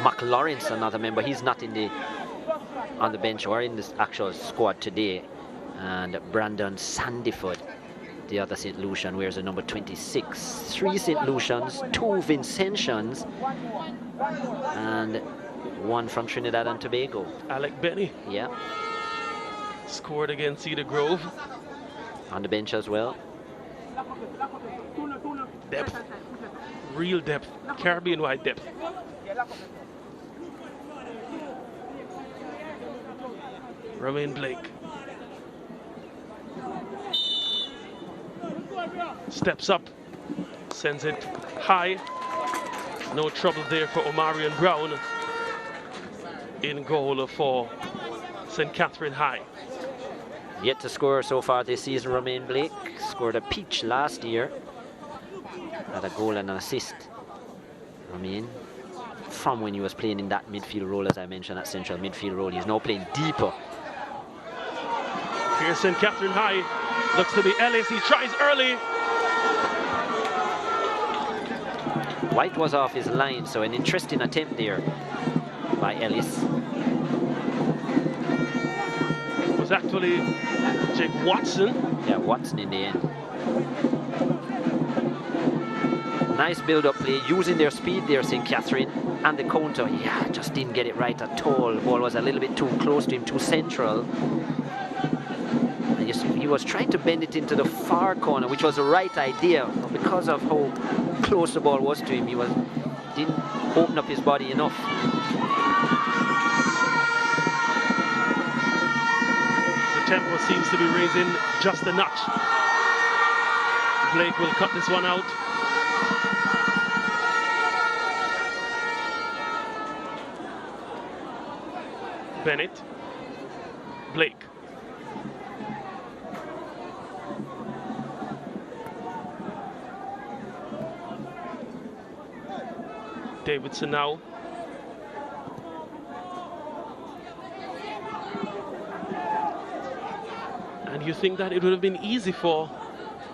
McLaurin's another member. He's not in the on the bench or in this actual squad today. And Brandon Sandyford, the other St. Lucian, wears the number 26. 3 St. Lucians, 2 Vincentians, and 1 from Trinidad and Tobago. Alec Benny. Yeah. Scored against Cedar Grove. On the bench as well. Depth. Real depth. Caribbean-wide depth. Romain Blake. Steps up. Sends it high. No trouble there for Omarion Brown. In goal for St. Catherine High. Yet to score so far this season, Romain Blake. Scored a peach last year. Had a goal and an assist. Romain, from when he was playing in that midfield role, as I mentioned, that central midfield role, he's now playing deeper. Here's St. Catherine High. Looks to be Ellis. He tries early. White was off his line, so an interesting attempt there by Ellis. It was actually Jake Watson. Yeah, Watson in the end. Nice build-up play, using their speed there, St. Catherine, and the counter. Yeah, just didn't get it right at all. The ball was a little bit too close to him, too central. And he was trying to bend it into the far corner, which was the right idea. But because of how close the ball was to him, didn't open up his body enough. The tempo seems to be raising just a notch. Blake will cut this one out. Bennett. Blake. Davidson now. And And you think that it would have been easy for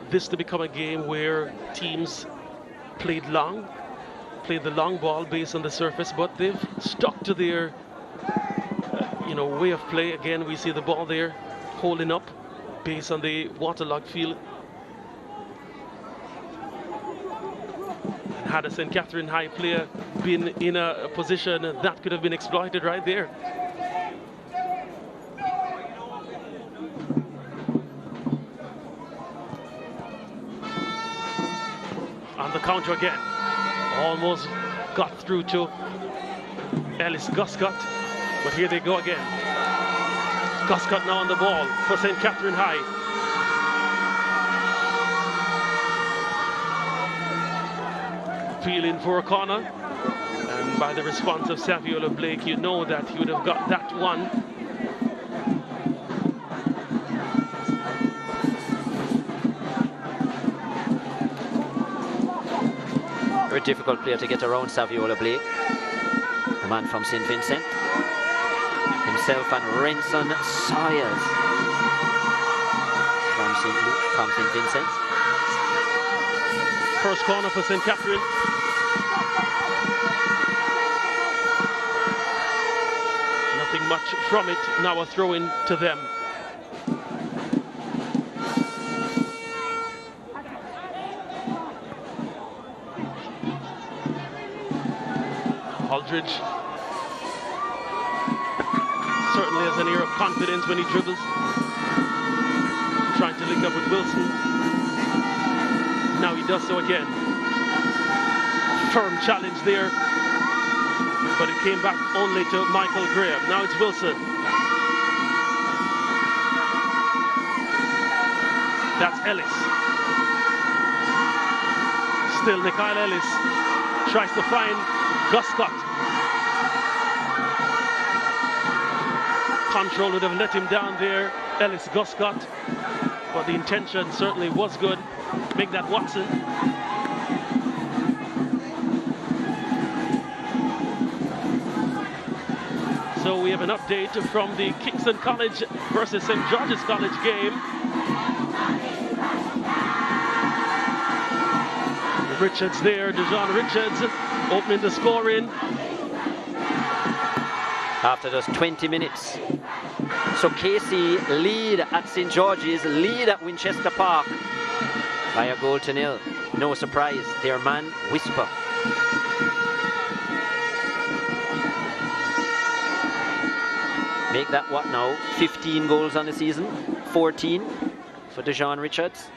this to become a game where teams played the long ball based on the surface, but they've stuck to their way of play. Again, we see the ball there holding up based on the waterlogged field. Had a St. Catherine High player been in a position that could have been exploited right there. On the counter again, almost got through to Ellis Guscott, but here they go again. Guscott now on the ball for St. Catherine High. Appealing for a corner, and by the response of Saviola Blake, you know that he would have got that one. Very difficult player to get around, Saviola Blake, the man from St. Vincent. Himself and Renson Sawyers from St. Vincent. First corner for St. Catherine. Nothing much from it. Now a throw in to them. Aldridge certainly has an air of confidence when he dribbles. Trying to link up with Wilson. Now he does so again. Firm challenge there, but it came back only to Michael Graham. Now it's Wilson. That's Ellis. Still Nikhil Ellis tries to find Guscott. Control would have let him down there, Ellis Guscott, but the intention certainly was good. Make that Watson. So we have an update from the Kingston College versus St. George's College game. Richards there, Dejon Richards opening the scoring. After just 20 minutes. So KC lead at St. George's, lead at Winchester Park by a goal to nil. No surprise, their man Whisper. Make that what now? 15 goals on the season, 14 for Dejon Richards.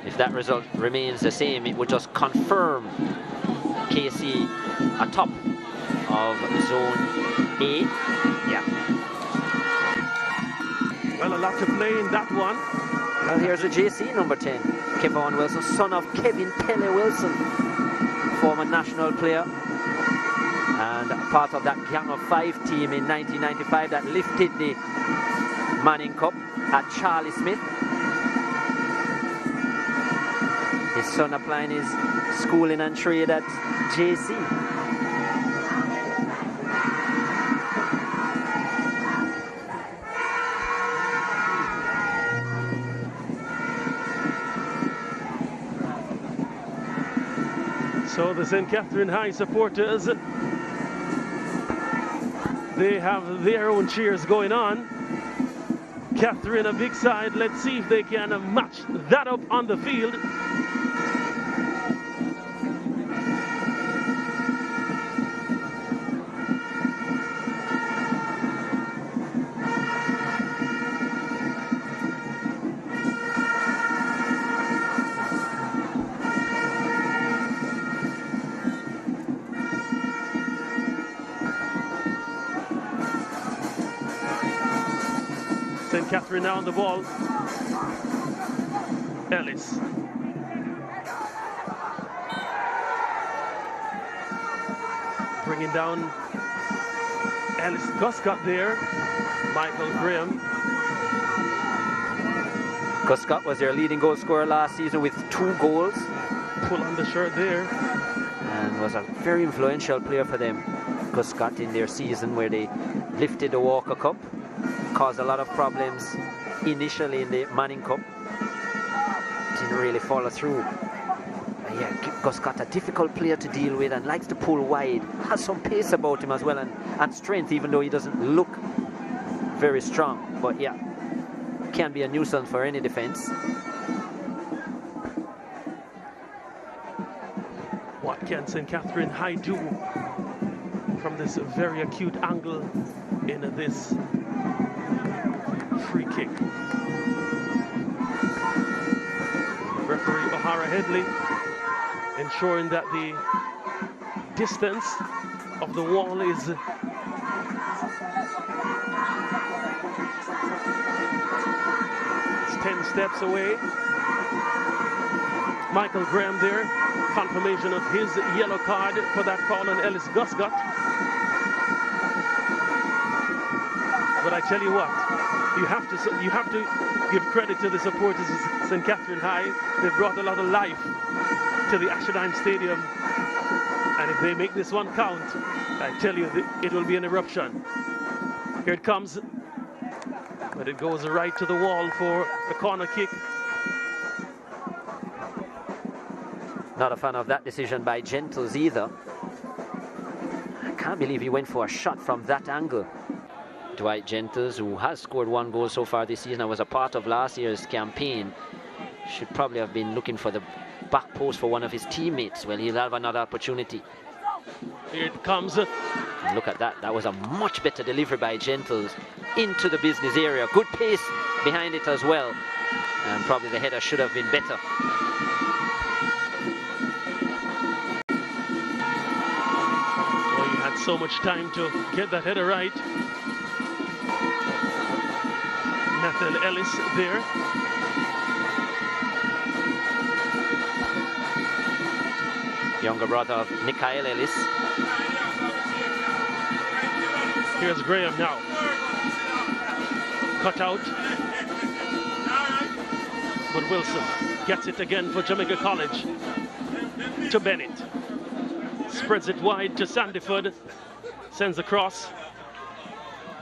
If that result remains the same, it would just confirm KC atop of Zone A. Yeah. Well, a lot to play in that one. Well, here's a JC number 10, Kevon Wilson, son of Kevin Pele Wilson, former national player, and part of that Gang of 5 team in 1995 that lifted the Manning Cup at Charlie Smith. His son applying his schooling and trade at JC. So the St. Catherine High supporters, they have their own cheers going on. Catherine a big side. Let's see if they can match that up on the field. St. Catherine now on the ball. Ellis. Bringing down Ellis Guscott there. Michael Graham. Guscott was their leading goal scorer last season with 2 goals. Pull on the shirt there. And and was a very influential player for them. Gus Scott in their season where they lifted the Walker Cup, caused a lot of problems initially in the Manning Cup. Didn't really follow through. Yeah, Gus Scott, a difficult player to deal with and likes to pull wide. Has some pace about him as well and strength, even though he doesn't look very strong. But yeah, can be a nuisance for any defense. What can St. Catherine High do from this very acute angle in this free kick? Referee O'Hara Headley ensuring that the distance of the wall is it's 10 steps away. Michael Graham there, confirmation of his yellow card for that foul on Ellis Guscott. But I tell you what, you have to give credit to the supporters of St. Catherine High. They've brought a lot of life to the Ashdown Stadium, and if they make this one count, I tell you, it will be an eruption. Here it comes, but it goes right to the wall for a corner kick. Not a fan of that decision by Gentles either. I can't believe he went for a shot from that angle. Dwight Gentles, who has scored 1 goal so far this season and was a part of last year's campaign, should probably have been looking for the back post for one of his teammates. Well, he'll have another opportunity. Here it comes. And look at that. That was a much better delivery by Gentles into the business area. Good pace behind it as well. And probably the header should have been better. Oh, he had so much time to get that header right. Nathaniel Ellis there. Younger brother of Mikael Ellis. Here's Graham now. Cut out. But Wilson gets it again for Jamaica College. To Bennett. Spreads it wide to Sandyford. Sends a cross.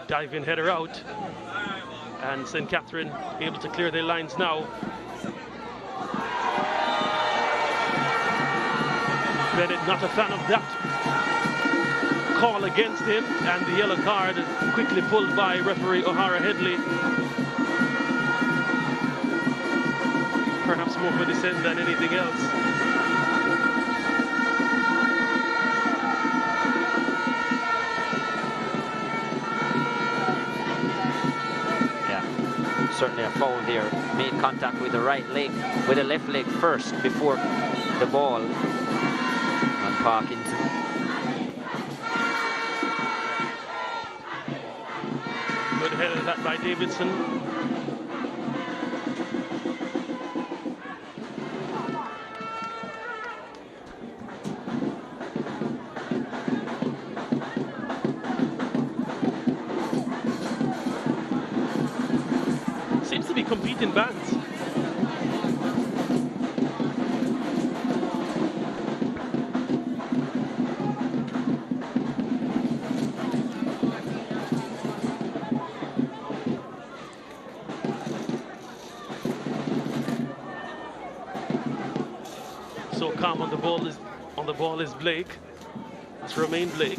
Diving header out. And St. Catherine able to clear their lines now. Bennett not a fan of that call against him, and the yellow card quickly pulled by referee O'Hara Headley. Perhaps more for dissent than anything else. Yeah, certainly a foul there. Made contact with the right leg, with the left leg first before the ball. Parkinson. Good header that by Davidson. Seems to be competing bands. So calm on the ball is Blake. It's Romain Blake.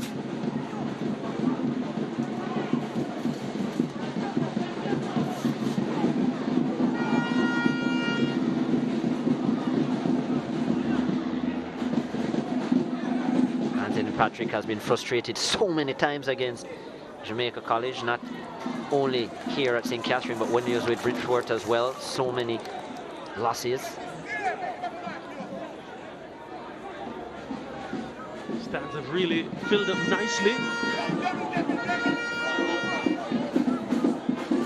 Anthony Patrick has been frustrated so many times against Jamaica College, not only here at St. Catherine, but when he was with Bridgeport as well. So many losses. Stands have really filled up nicely.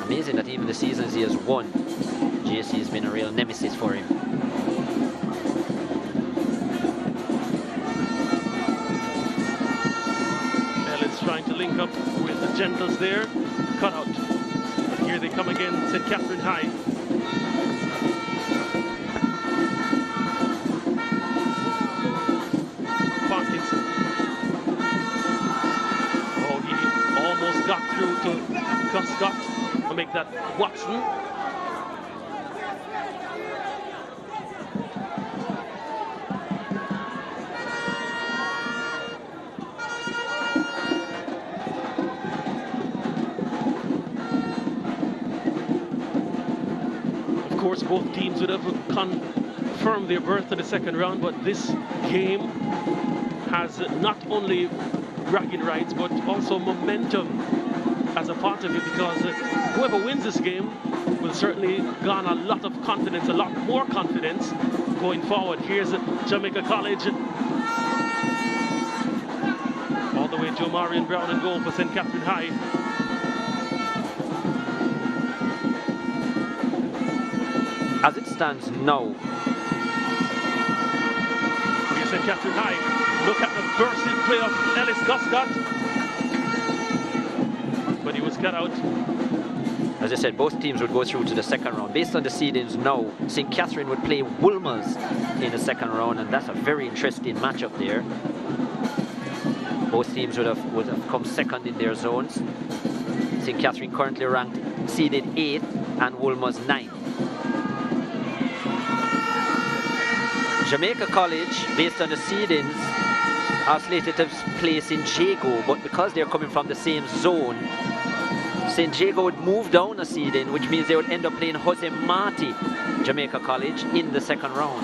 Amazing that even the seasons he has won, JC has been a real nemesis for him. Ellis trying to link up with the Gentles there. Cut out. But here they come again, St. Catherine High. Guscott to make that Watson. Of course, both teams would have confirmed their berth to the second round, but this game has not only bragging rights but also momentum as a part of it, because whoever wins this game will certainly garner a lot of confidence, a lot more confidence going forward. Here's Jamaica College. All the way Joe Marion Brown and goal for St. Catherine High. As it stands now, here's St. Catherine High. Look at the bursting play of Ellis Guscott. But he was cut out. as I said, both teams would go through to the second round. Based on the seedings now, St. Catherine would play Wolmer's in the second round, and that's a very interesting matchup there. Both teams would have come second in their zones. St. Catherine currently ranked seeded 8th and Wolmer's 9th. Jamaica College, based on the seedings, are slated to play St. Jago, but because they're coming from the same zone, St. Jago would move down a seeding, which means they would end up playing Jose Marti, Jamaica College, in the second round.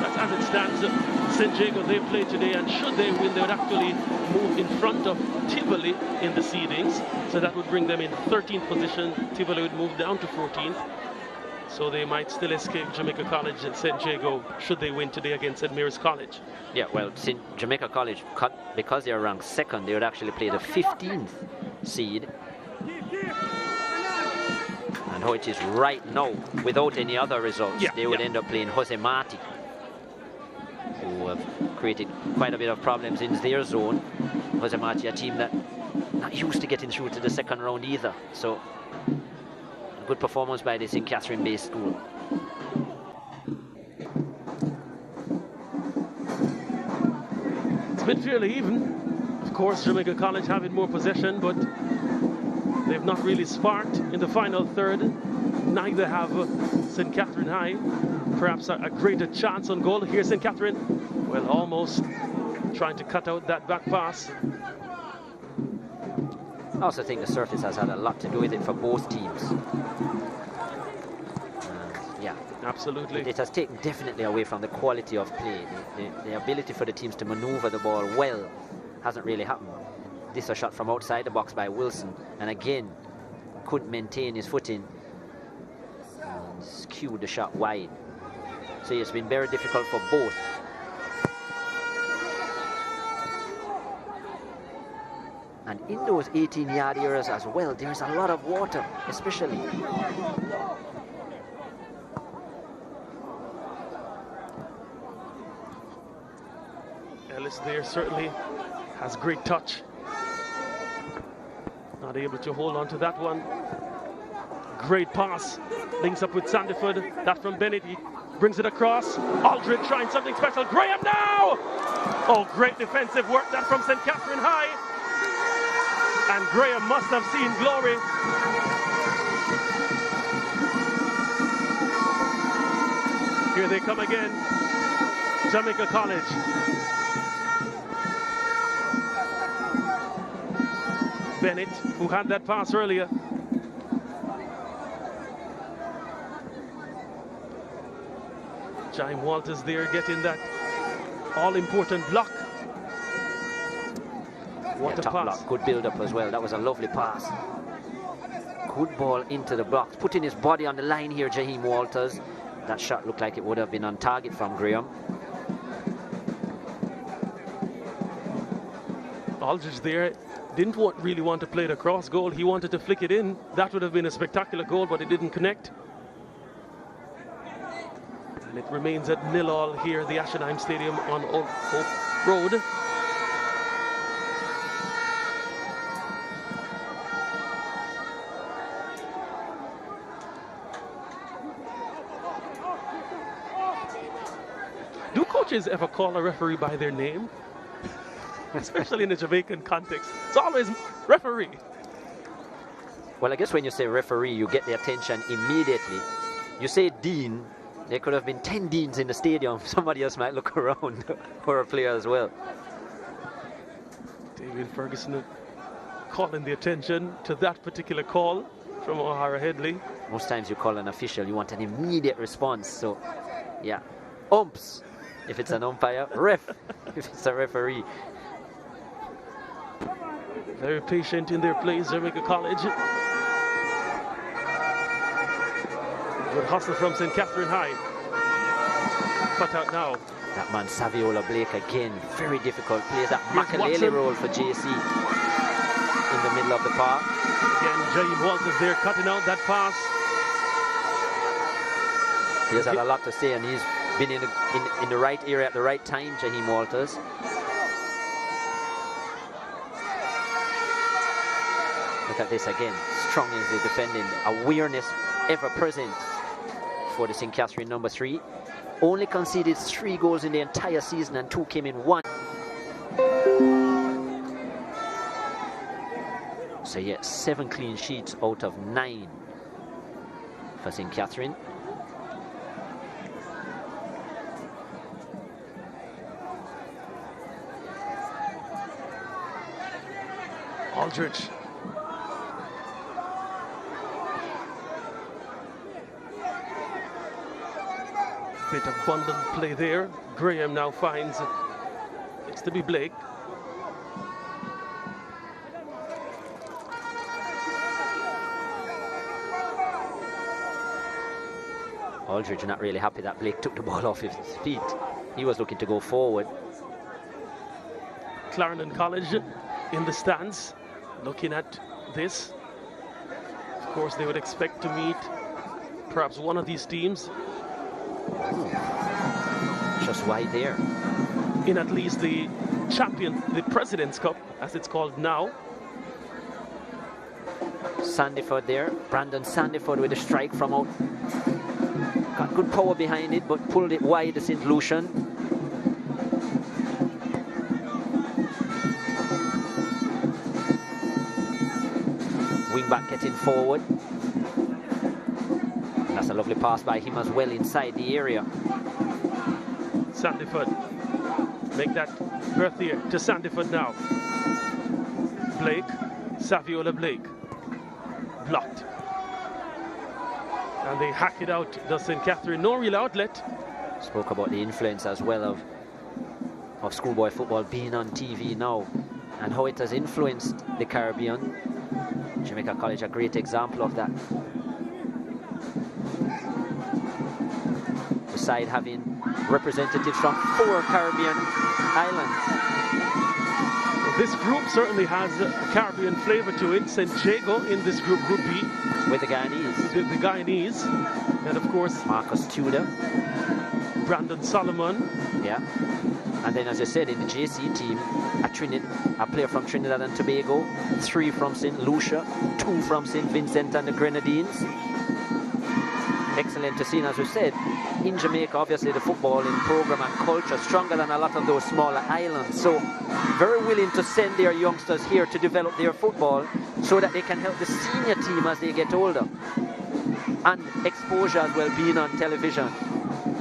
That's as it stands. St. Jago, they play today, and should they win, they would actually move in front of Tivoli in the seedings. So that would bring them in 13th position. Tivoli would move down to 14th. So they might still escape Jamaica College and St. Jago should they win today against St. Mary's College. Yeah, well, Jamaica College, because they are ranked second, they would actually play the 15th seed. And how it is right now, without any other results, they would end up playing Jose Marti, who have created quite a bit of problems in their zone. Jose Marti, a team that not used to getting through to the second round either. So, good performance by the St. Catherine-based school. It's been fairly even. Of course, Jamaica College having more possession, but they've not really sparked in the final third. Neither have St. Catherine High. Perhaps a greater chance on goal. Here's St. Catherine. Well, almost trying to cut out that back pass. I also think the surface has had a lot to do with it for both teams. Yeah, absolutely. It has taken definitely away from the quality of play. The ability for the teams to maneuver the ball well hasn't really happened. This is a shot from outside the box by Wilson, and again couldn't maintain his footing and skewed the shot wide. So it's been very difficult for both. And in those 18-yard areas as well, there's a lot of water, especially. Ellis there certainly has great touch. Not able to hold on to that one. Great pass. Links up with Sandiford. That from Bennett. He brings it across. Aldridge trying something special. Graham now! Oh, great defensive work. That from St. Catherine High. And Graham must have seen glory. Here they come again. Jamaica College. Bennett, who had that pass earlier. Jaime Walters there getting that all-important block. What a top pass. block, good build-up as well. That was a lovely pass. Good ball into the box, putting his body on the line here, Jaime Walters. That shot looked like it would have been on target from Graham. Aldridge there didn't really want to play the cross goal. He wanted to flick it in. That would have been a spectacular goal, but it didn't connect. And it remains at 0-0 here, the Ashenheim Stadium on Old Hope Road. Do coaches ever call a referee by their name? Especially in the Jamaican context. It's always referee. Well, I guess when you say referee, you get the attention immediately. You say dean, there could have been 10 deans in the stadium. Somebody else might look around for a player as well. David Ferguson calling the attention to that particular call from O'Hara Headley. Most times you call an official, you want an immediate response. So, yeah, umps if it's an umpire, ref if it's a referee. Very patient in their plays, Jamaica College. Good hustle from St. Catherine High. Cut out now. That man, Saviola Blake, again, very difficult. Plays that Makalele role for JC in the middle of the park. Again, Jaime Walters there cutting out that pass. He has had a lot to say, and he's been in the right area at the right time, Jaime Walters. Look at this again. Strong is the defending. Awareness ever present for the St. Catherine number 3. Only conceded 3 goals in the entire season, and 2 came in 1. So yeah, 7 clean sheets out of 9 for St. Catherine. Aldridge. Bit of bundle play there. Graham now finds it's to be Blake. Aldridge not really happy that Blake took the ball off his feet. He was looking to go forward. Clarendon College in the stands, looking at this. Of course, they would expect to meet perhaps one of these teams. Ooh. Just wide there. In at least the champion, the President's Cup, as it's called now. Sandyford there. Brandon Sandyford with a strike from out. Got good power behind it, but pulled it wide to St. Lucian. Wing back getting forward. That's a lovely pass by him as well inside the area. Sandyford. Make that berth here to Sandyford now. Blake. Saviola Blake. Blocked. And they hack it out, does St. Catherine. No real outlet. Spoke about the influence as well of schoolboy football being on TV now and how it has influenced the Caribbean. Jamaica College, a great example of that. The side having representatives from 4 Caribbean islands. Well, this group certainly has a Caribbean flavor to it. St. Jago in this group, Group B. With the Guyanese. The Guyanese. And of course, Marcus Tudor. Brandon Solomon. Yeah. And then, as I said, in the JC team, a player from Trinidad and Tobago, 3 from St. Lucia, 2 from St. Vincent and the Grenadines. Excellent to see, and as we said, in Jamaica, obviously the footballing program and culture stronger than a lot of those smaller islands. So very willing to send their youngsters here to develop their football so that they can help the senior team as they get older. And exposure as well, being on television.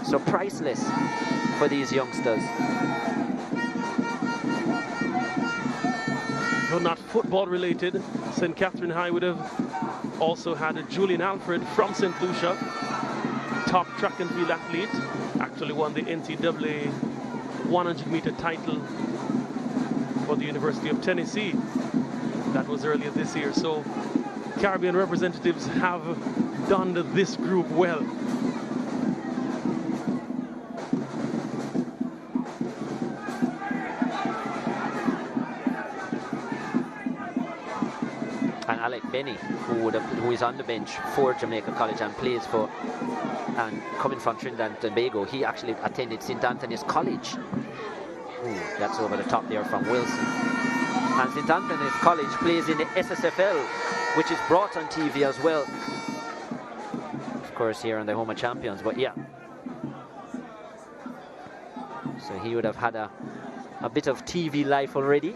So priceless for these youngsters. Though not football related, St. Catherine High would have also had a Julian Alfred from St. Lucia, top track and field athlete, actually won the NCAA 100-meter title for the University of Tennessee. That was earlier this year. So Caribbean representatives have done this group well. And Alec Benny, who is on the bench for Jamaica College and plays for, and coming from Trinidad and Tobago, he actually attended St. Anthony's College. Ooh, that's over the top there from Wilson. And St. Anthony's College plays in the SSFL, which is brought on TV as well. Of course, here on the Home of Champions, but yeah. So he would have had a a bit of TV life already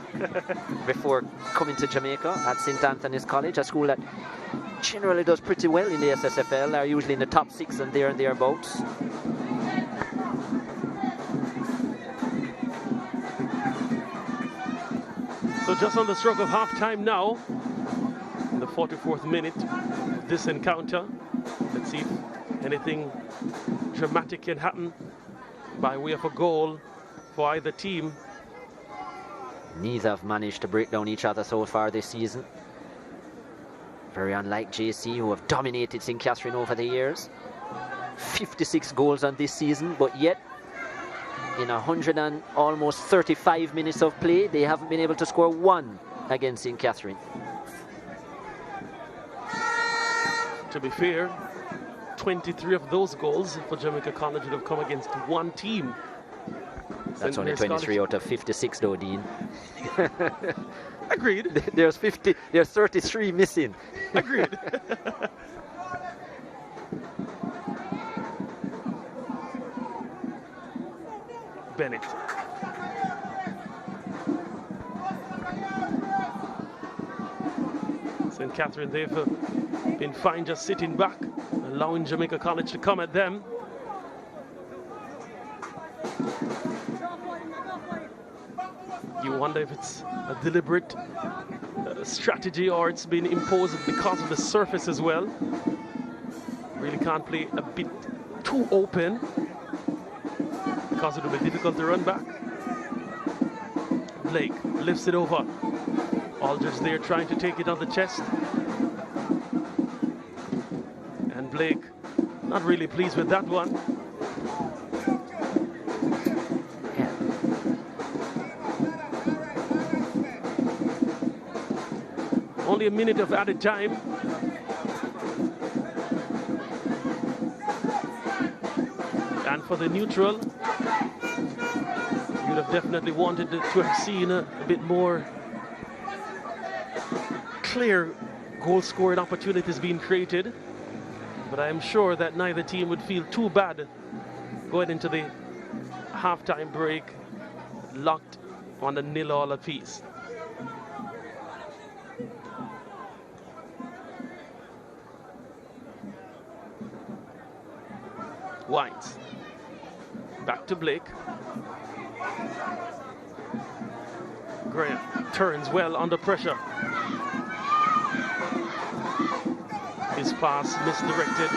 before coming to Jamaica at St. Anthony's College, a school that generally does pretty well in the SSFL. They're usually in the top 6 and there and thereabouts. So just on the stroke of half-time now, in the 44th minute of this encounter. Let's see if anything dramatic can happen by way of a goal for either team. Neither have managed to break down each other so far this season. Very unlike JC, who have dominated St. Catherine over the years. 56 goals on this season, but yet in 100 and almost 35 minutes of play, they haven't been able to score one against St. Catherine. To be fair, 23 of those goals for Jamaica College would have come against one team. That's only 23 out of 56 though, Dean. Agreed. There's 33 missing. Agreed. Bennett. St. Catherine, they've been fine just sitting back, allowing Jamaica College to come at them. You wonder if it's a deliberate strategy or it's been imposed because of the surface as well. Really can't play a bit too open because it will be difficult to run back. Blake lifts it over. Aldridge there trying to take it on the chest. And Blake not really pleased with that one. Only a minute of added time. And for the neutral, you'd have definitely wanted to have seen a bit more clear goal-scoring opportunities being created. But I am sure that neither team would feel too bad going into the halftime break locked on the 0-0 apiece. Wines. Back to Blake. Graham turns well under pressure. His pass misdirected.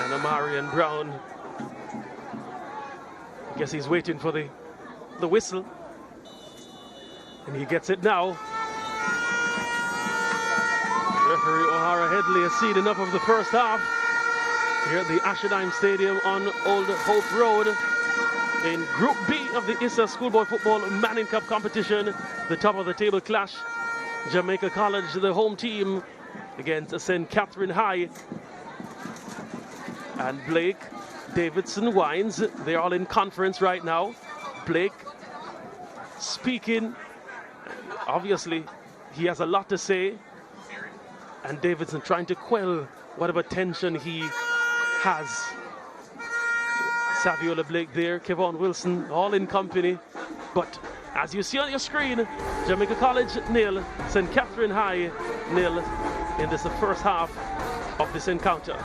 And Amarian Brown, I guess he's waiting for the whistle. And he gets it now. Referee O'Hara Headley has seen enough of the first half here at the Asherdime Stadium on Old Hope Road in Group B of the ISSA Schoolboy Football Manning Cup competition. The top of the table clash. Jamaica College, the home team, against St. Catherine High. And Blake, Davidson, Wines, they're all in conference right now. Blake speaking. Obviously, he has a lot to say. And Davidson trying to quell whatever tension he has. Saviola Blake there, Kevon Wilson, all in company. But as you see on your screen, Jamaica College 0, St. Catherine High 0 in this first half of this encounter.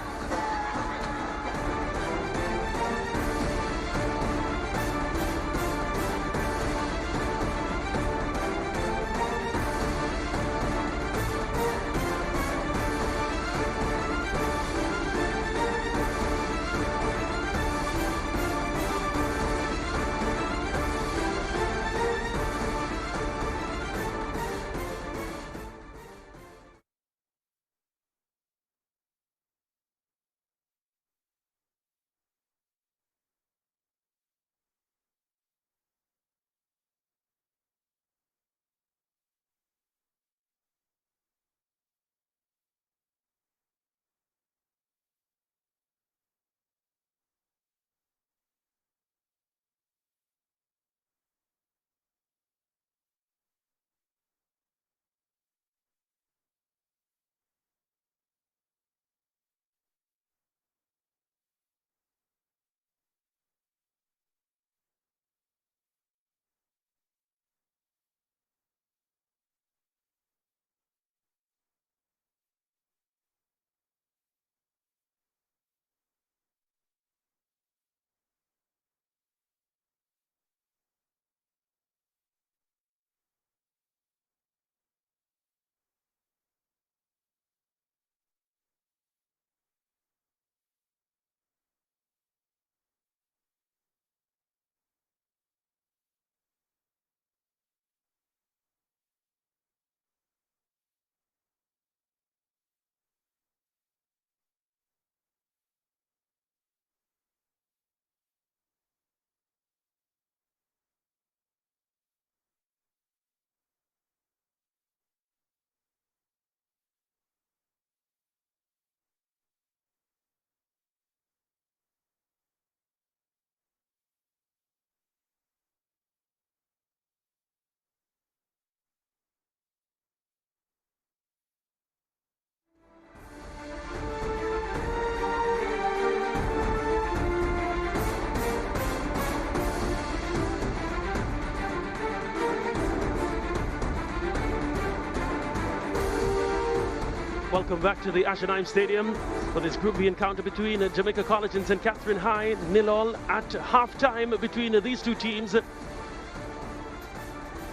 Welcome back to the Ashenheim Stadium for this Group B encounter between Jamaica College and St. Catherine High. 0-0 at half-time between these two teams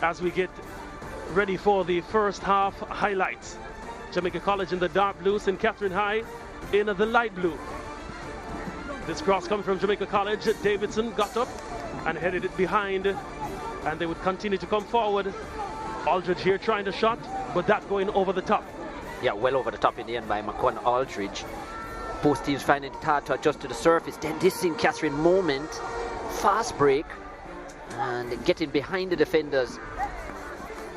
as we get ready for the first half highlights. Jamaica College in the dark blue, St. Catherine High in the light blue. This cross coming from Jamaica College. Davidson got up and headed it behind, and they would continue to come forward. Aldridge here trying to shot, but that going over the top. Yeah, well over the top in the end by Macon Aldridge. Both teams finding it hard to adjust to the surface. Then this St. Catherine moment, fast break, and getting behind the defenders.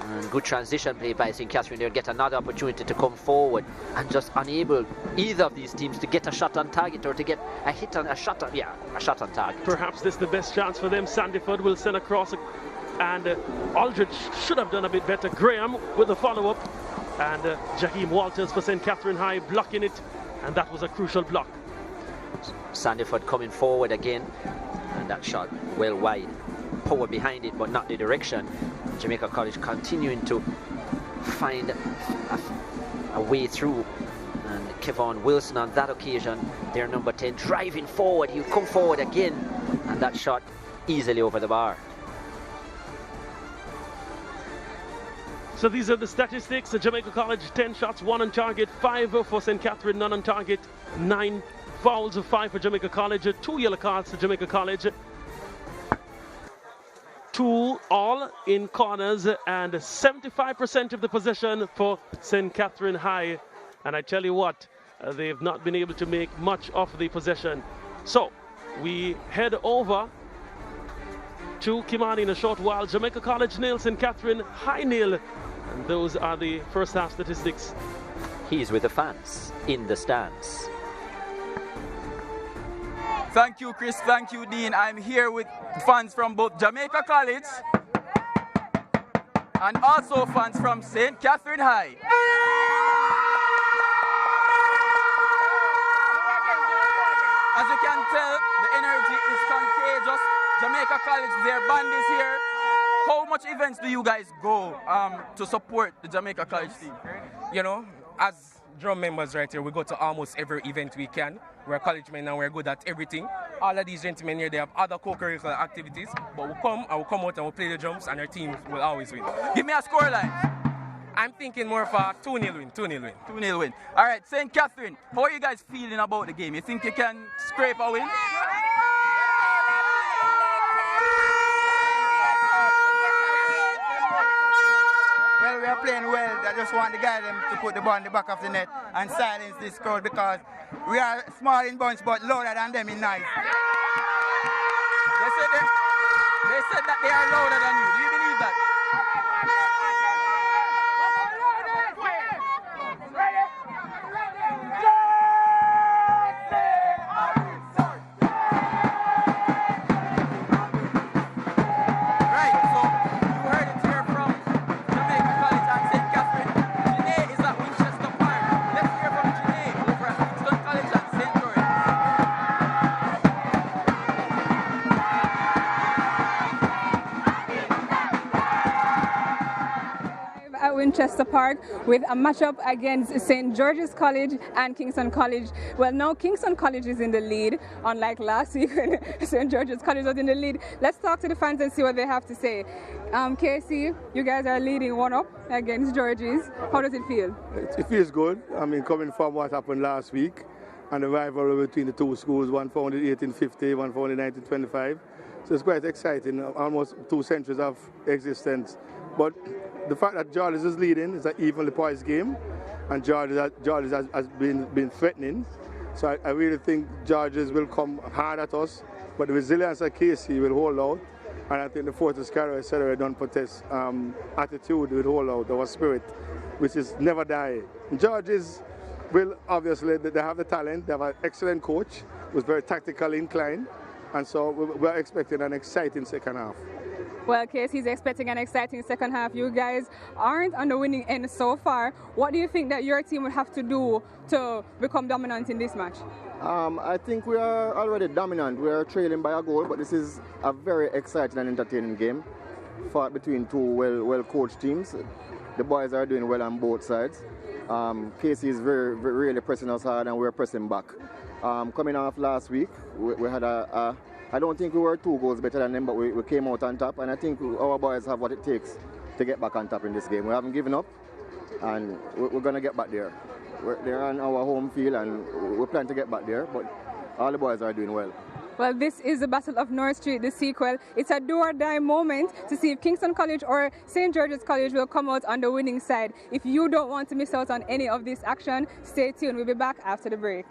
And good transition play by St. Catherine there, get another opportunity to come forward, and just unable either of these teams to get a shot on target or to get a hit on a shot on target. Perhaps this is the best chance for them. Sandyford will send across, and Aldridge should have done a bit better. Graham with the follow-up, and Jaheim Walters for St. Catherine High blocking it, and that was a crucial block. Sandyford coming forward again, and that shot well wide. Power behind it, but not the direction. Jamaica College continuing to find a way through, and Kevon Wilson on that occasion, their number 10, driving forward. He'll come forward again, and that shot easily over the bar. So these are the statistics. Jamaica College 10 shots, 1 on target, 5 for St. Catherine, none on target, 9 fouls, 5 for Jamaica College, 2 yellow cards for Jamaica College, 2 all in corners, and 75% of the possession for St. Catherine High. And I tell you what, they've not been able to make much of the possession. So we head over to Kimani in a short while. Jamaica College 0, St. Catherine High 0. And those are the first half statistics. He's with the fans in the stands. Thank you, Chris. Thank you, Dean. I'm here with fans from both Jamaica College and also fans from St. Catherine High. As you can tell, the energy is contagious. Jamaica College, their band is here. How much events do you guys go to support the Jamaica College team? You know, as drum members right here, we go to almost every event we can. We're college men and we're good at everything. All of these gentlemen here, they have other co-curricular activities, but we'll come out and we'll play the drums, and our team will always win. Give me a scoreline. I'm thinking more of a 2-0 win. 2-0 win. All right, St. Catherine, how are you guys feeling about the game? You think you can scrape a win? Well, we are playing well. I just want the guy them to put the ball in the back of the net and silence this crowd, because we are small in bunch but louder than them in night. They said that they are louder than you. Do you believe that? Winchester Park with a matchup against St. George's College and Kingston College. Well, now Kingston College is in the lead, unlike last week when St. George's College was in the lead. Let's talk to the fans and see what they have to say. KC, you guys are leading 1-0 against George's. How does it feel? It feels good. I mean, coming from what happened last week and the rivalry between the two schools, one founded 1850, one founded 1925. So it's quite exciting, almost 2 centuries of existence. But the fact that George's is leading is an evenly poised game, and George's has been threatening. So I really think George's will come hard at us, but the resilience of KC will hold out, and I think the Fortis Carroll etc. don't protest attitude will hold out, our spirit, which is never die. George's will obviously, they have the talent, they have an excellent coach who's very tactically inclined, and so we're expecting an exciting second half. Well, Casey's expecting an exciting second half. You guys aren't on the winning end so far. What do you think that your team would have to do to become dominant in this match? I think we are already dominant. We are trailing by a goal, but this is a very exciting and entertaining game fought between two well-coached teams. The boys are doing well on both sides. Casey is really pressing us hard, and we're pressing back. Coming off last week, we had I don't think we were 2 goals better than them, but we came out on top, and I think our boys have what it takes to get back on top in this game. We haven't given up, and we're going to get back there. They're on our home field, and we plan to get back there, but all the boys are doing well. Well, this is the Battle of North Street, the sequel. It's a do-or-die moment to see if Kingston College or St. George's College will come out on the winning side. If you don't want to miss out on any of this action, stay tuned. We'll be back after the break.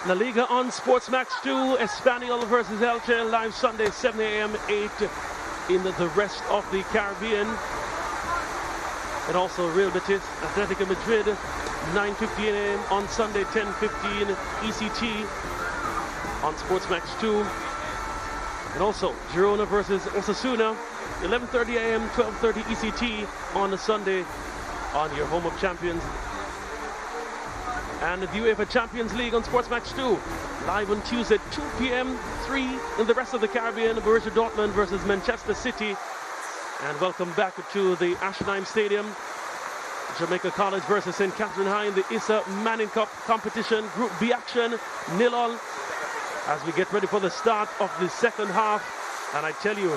La Liga on SportsMax 2, Espanyol versus Elche, live Sunday 7 a.m., 8 in the rest of the Caribbean. And also Real Betis, Atletico Madrid, 9:15 a.m. on Sunday, 10:15 ECT on SportsMax 2. And also Girona versus Osasuna, 11:30 a.m., 12:30 ECT on a Sunday on your home of champions. And the UEFA Champions League on SportsMax 2, live on Tuesday, 2 p.m., 3 in the rest of the Caribbean, Borussia Dortmund versus Manchester City. And welcome back to the Ashenheim Stadium. Jamaica College versus St. Catherine High in the ISSA Manning Cup competition. Group B action, 0-0, as we get ready for the start of the second half. And I tell you,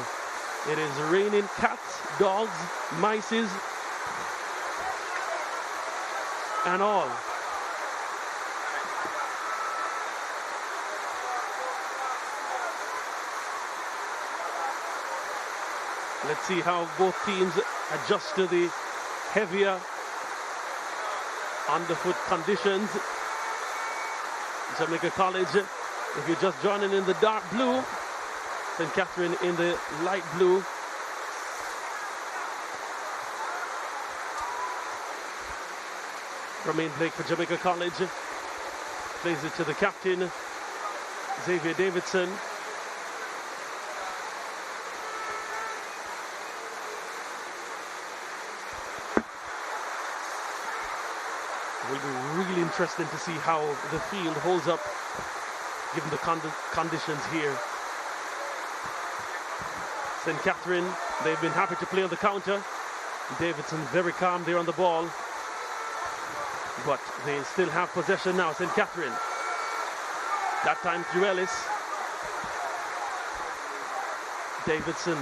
it is raining cats, dogs, mices, and all. Let's see how both teams adjust to the heavier underfoot conditions. Jamaica College, if you're just joining in the dark blue, St. Catherine in the light blue. Romain Blake for Jamaica College. Plays it to the captain, Xavier Davidson. It will be really interesting to see how the field holds up given the conditions here. St. Catherine, they've been happy to play on the counter. Davidson very calm there on the ball. But they still have possession now, St. Catherine. That time through Ellis. Davidson.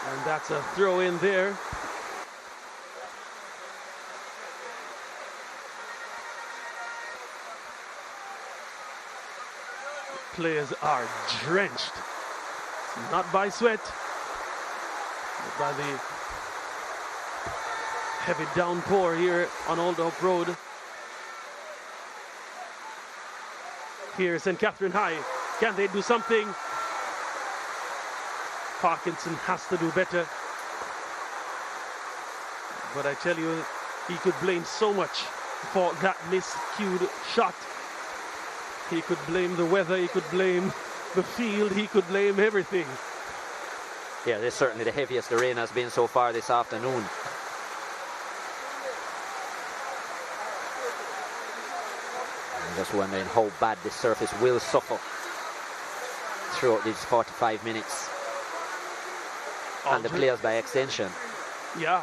And that's a throw in there. Players are drenched. Not by sweat, but by the heavy downpour here on Old Hope Road. Here, St. Catherine High. Can they do something? Parkinson has to do better. But I tell you, he could blame so much for that miscued shot. He could blame the weather, he could blame the field, he could blame everything. Yeah, this is certainly the heaviest the rain has been so far this afternoon. I'm just wondering how bad the surface will suffer throughout these 45 minutes. And the players by extension. Yeah.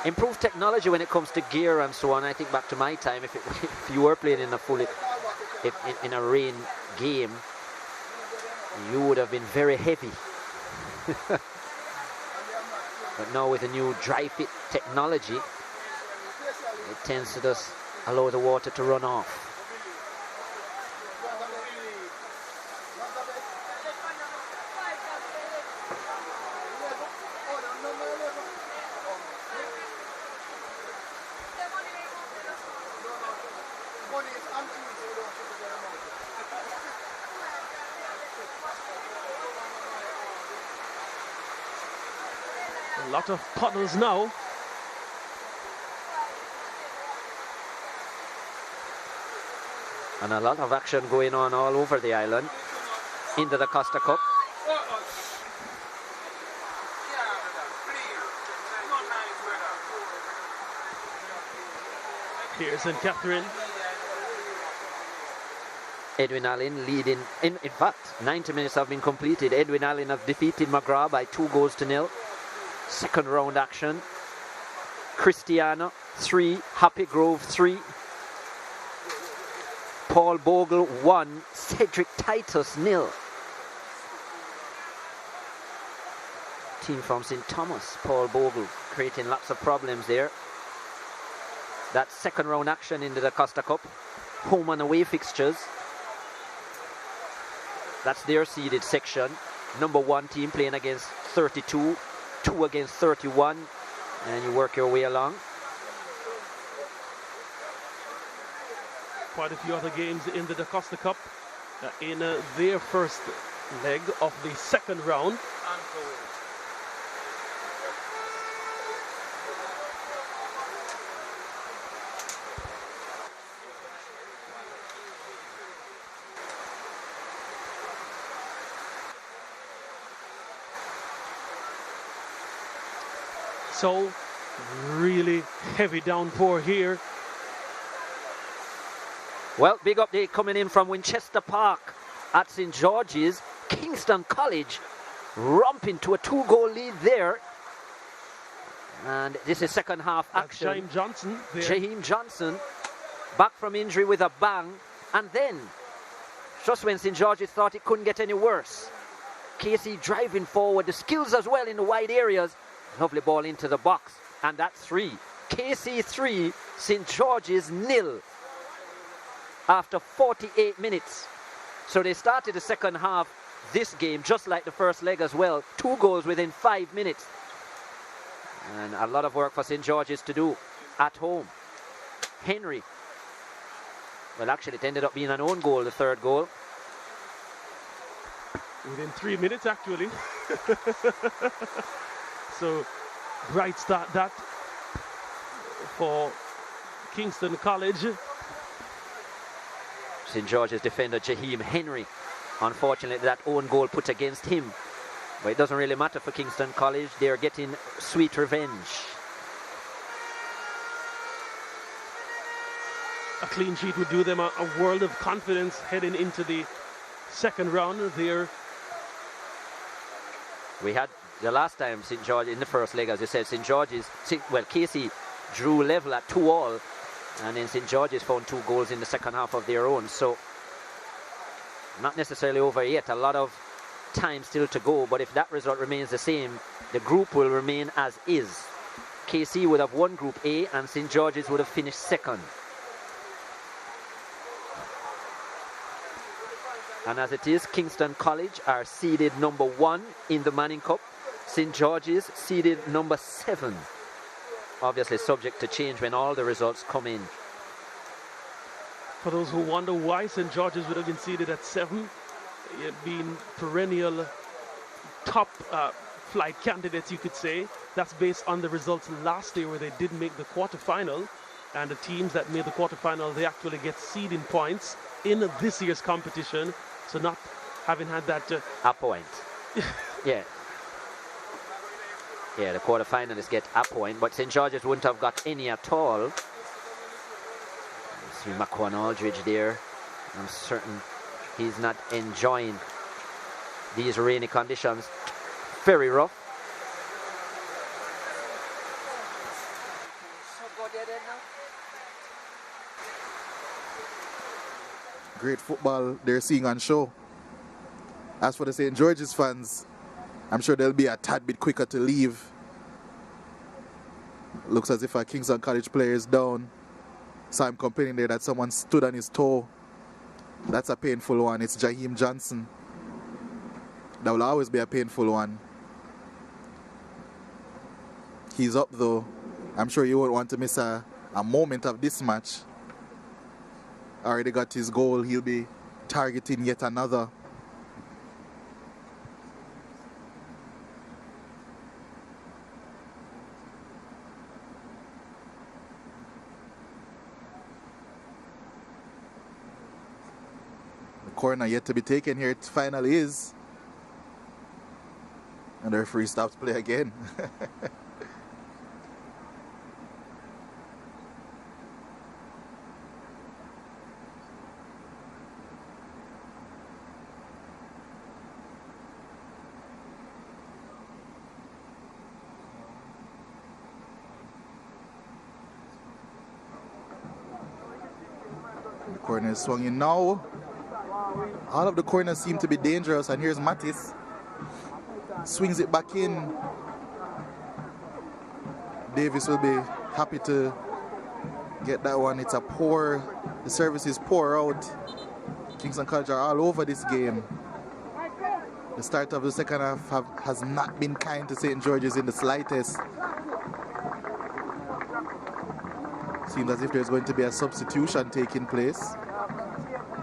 Improved technology when it comes to gear and so on. I think back to my time, if you were playing in a in a rain game, you would have been very heavy. But now with the new dry fit technology, it tends to just allow the water to run off. A lot of puddles now. And a lot of action going on all over the island. Into the Costa Cup. Here's St. Catherine. Edwin Allen leading. In fact, 90 minutes have been completed. Edwin Allen has defeated McGrath by 2-0. Second round action. Cristiano 3, Happy Grove 3. Paul Bogle 1, Cedric Titus 0. Team from St. Thomas, Paul Bogle, creating lots of problems there. That second round action into the Costa Cup. Home and away fixtures. That's their seeded section. #1 team playing against 32, 2 against 31, and you work your way along. Quite a few other games in the Da Costa Cup in their first leg of the second round. So, really heavy downpour here. Well, big update coming in from Winchester Park at St. George's. Kingston College romping to a 2-goal lead there. And this is second half action. Jaheim Johnson there. Jaheim Johnson back from injury with a bang. And then, just when St. George's thought it couldn't get any worse, Casey driving forward, the skills as well in the wide areas. Lovely ball into the box. And that's 3. KC 3, St. George's 0. After 48 minutes. So they started the second half this game just like the first leg as well. 2 goals within 5 minutes. And a lot of work for St. George's to do at home. Henry. Well, actually, it ended up being an own goal, the third goal. Within 3 minutes, actually. So, bright start that for Kingston College. St. George's defender Jaheim Henry. Unfortunately, that own goal put against him. But it doesn't really matter for Kingston College. They're getting sweet revenge. A clean sheet would do them a world of confidence heading into the second round there. We had the last time St. George in the first leg, as you said, St. George's, well, Casey drew level at 2-2, and then St. George's found 2 goals in the second half of their own. So not necessarily over yet. A lot of time still to go, but if that result remains the same, the group will remain as is. KC would have won Group A, and St. George's would have finished second. And as it is, Kingston College are seeded #1 in the Manning Cup. St. George's seeded #7. Obviously subject to change when all the results come in. For those who wonder why St. George's would have been seeded at 7, being perennial top flight candidates, you could say. That's based on the results last year where they did make the quarterfinal. And the teams that made the quarterfinal, they actually get seeding points in this year's competition. So not having had that... A point. Yeah. Yeah, the quarterfinalists get a point, but St. George's wouldn't have got any at all. See McQuan Aldridge there. I'm certain he's not enjoying these rainy conditions. Very rough. Great football they're seeing on show. As for the St. George's fans, I'm sure they'll be a tad bit quicker to leave. Looks as if a Kingston College player is down. Saw him complaining there that someone stood on his toe. That's a painful one. It's Jaheim Johnson. That will always be a painful one. He's up though. I'm sure you won't want to miss a moment of this match. Already got his goal. He'll be targeting yet another. The corner yet to be taken here. It finally is. And the referee stops play again. The corner is swung in now. All of the corners seem to be dangerous, and here's Mattis. Swings it back in. Davis will be happy to get that one. It's a poor, the service is poor out. Kingston College are all over this game. The start of the second half has not been kind to St. George's in the slightest. Seems as if there's going to be a substitution taking place.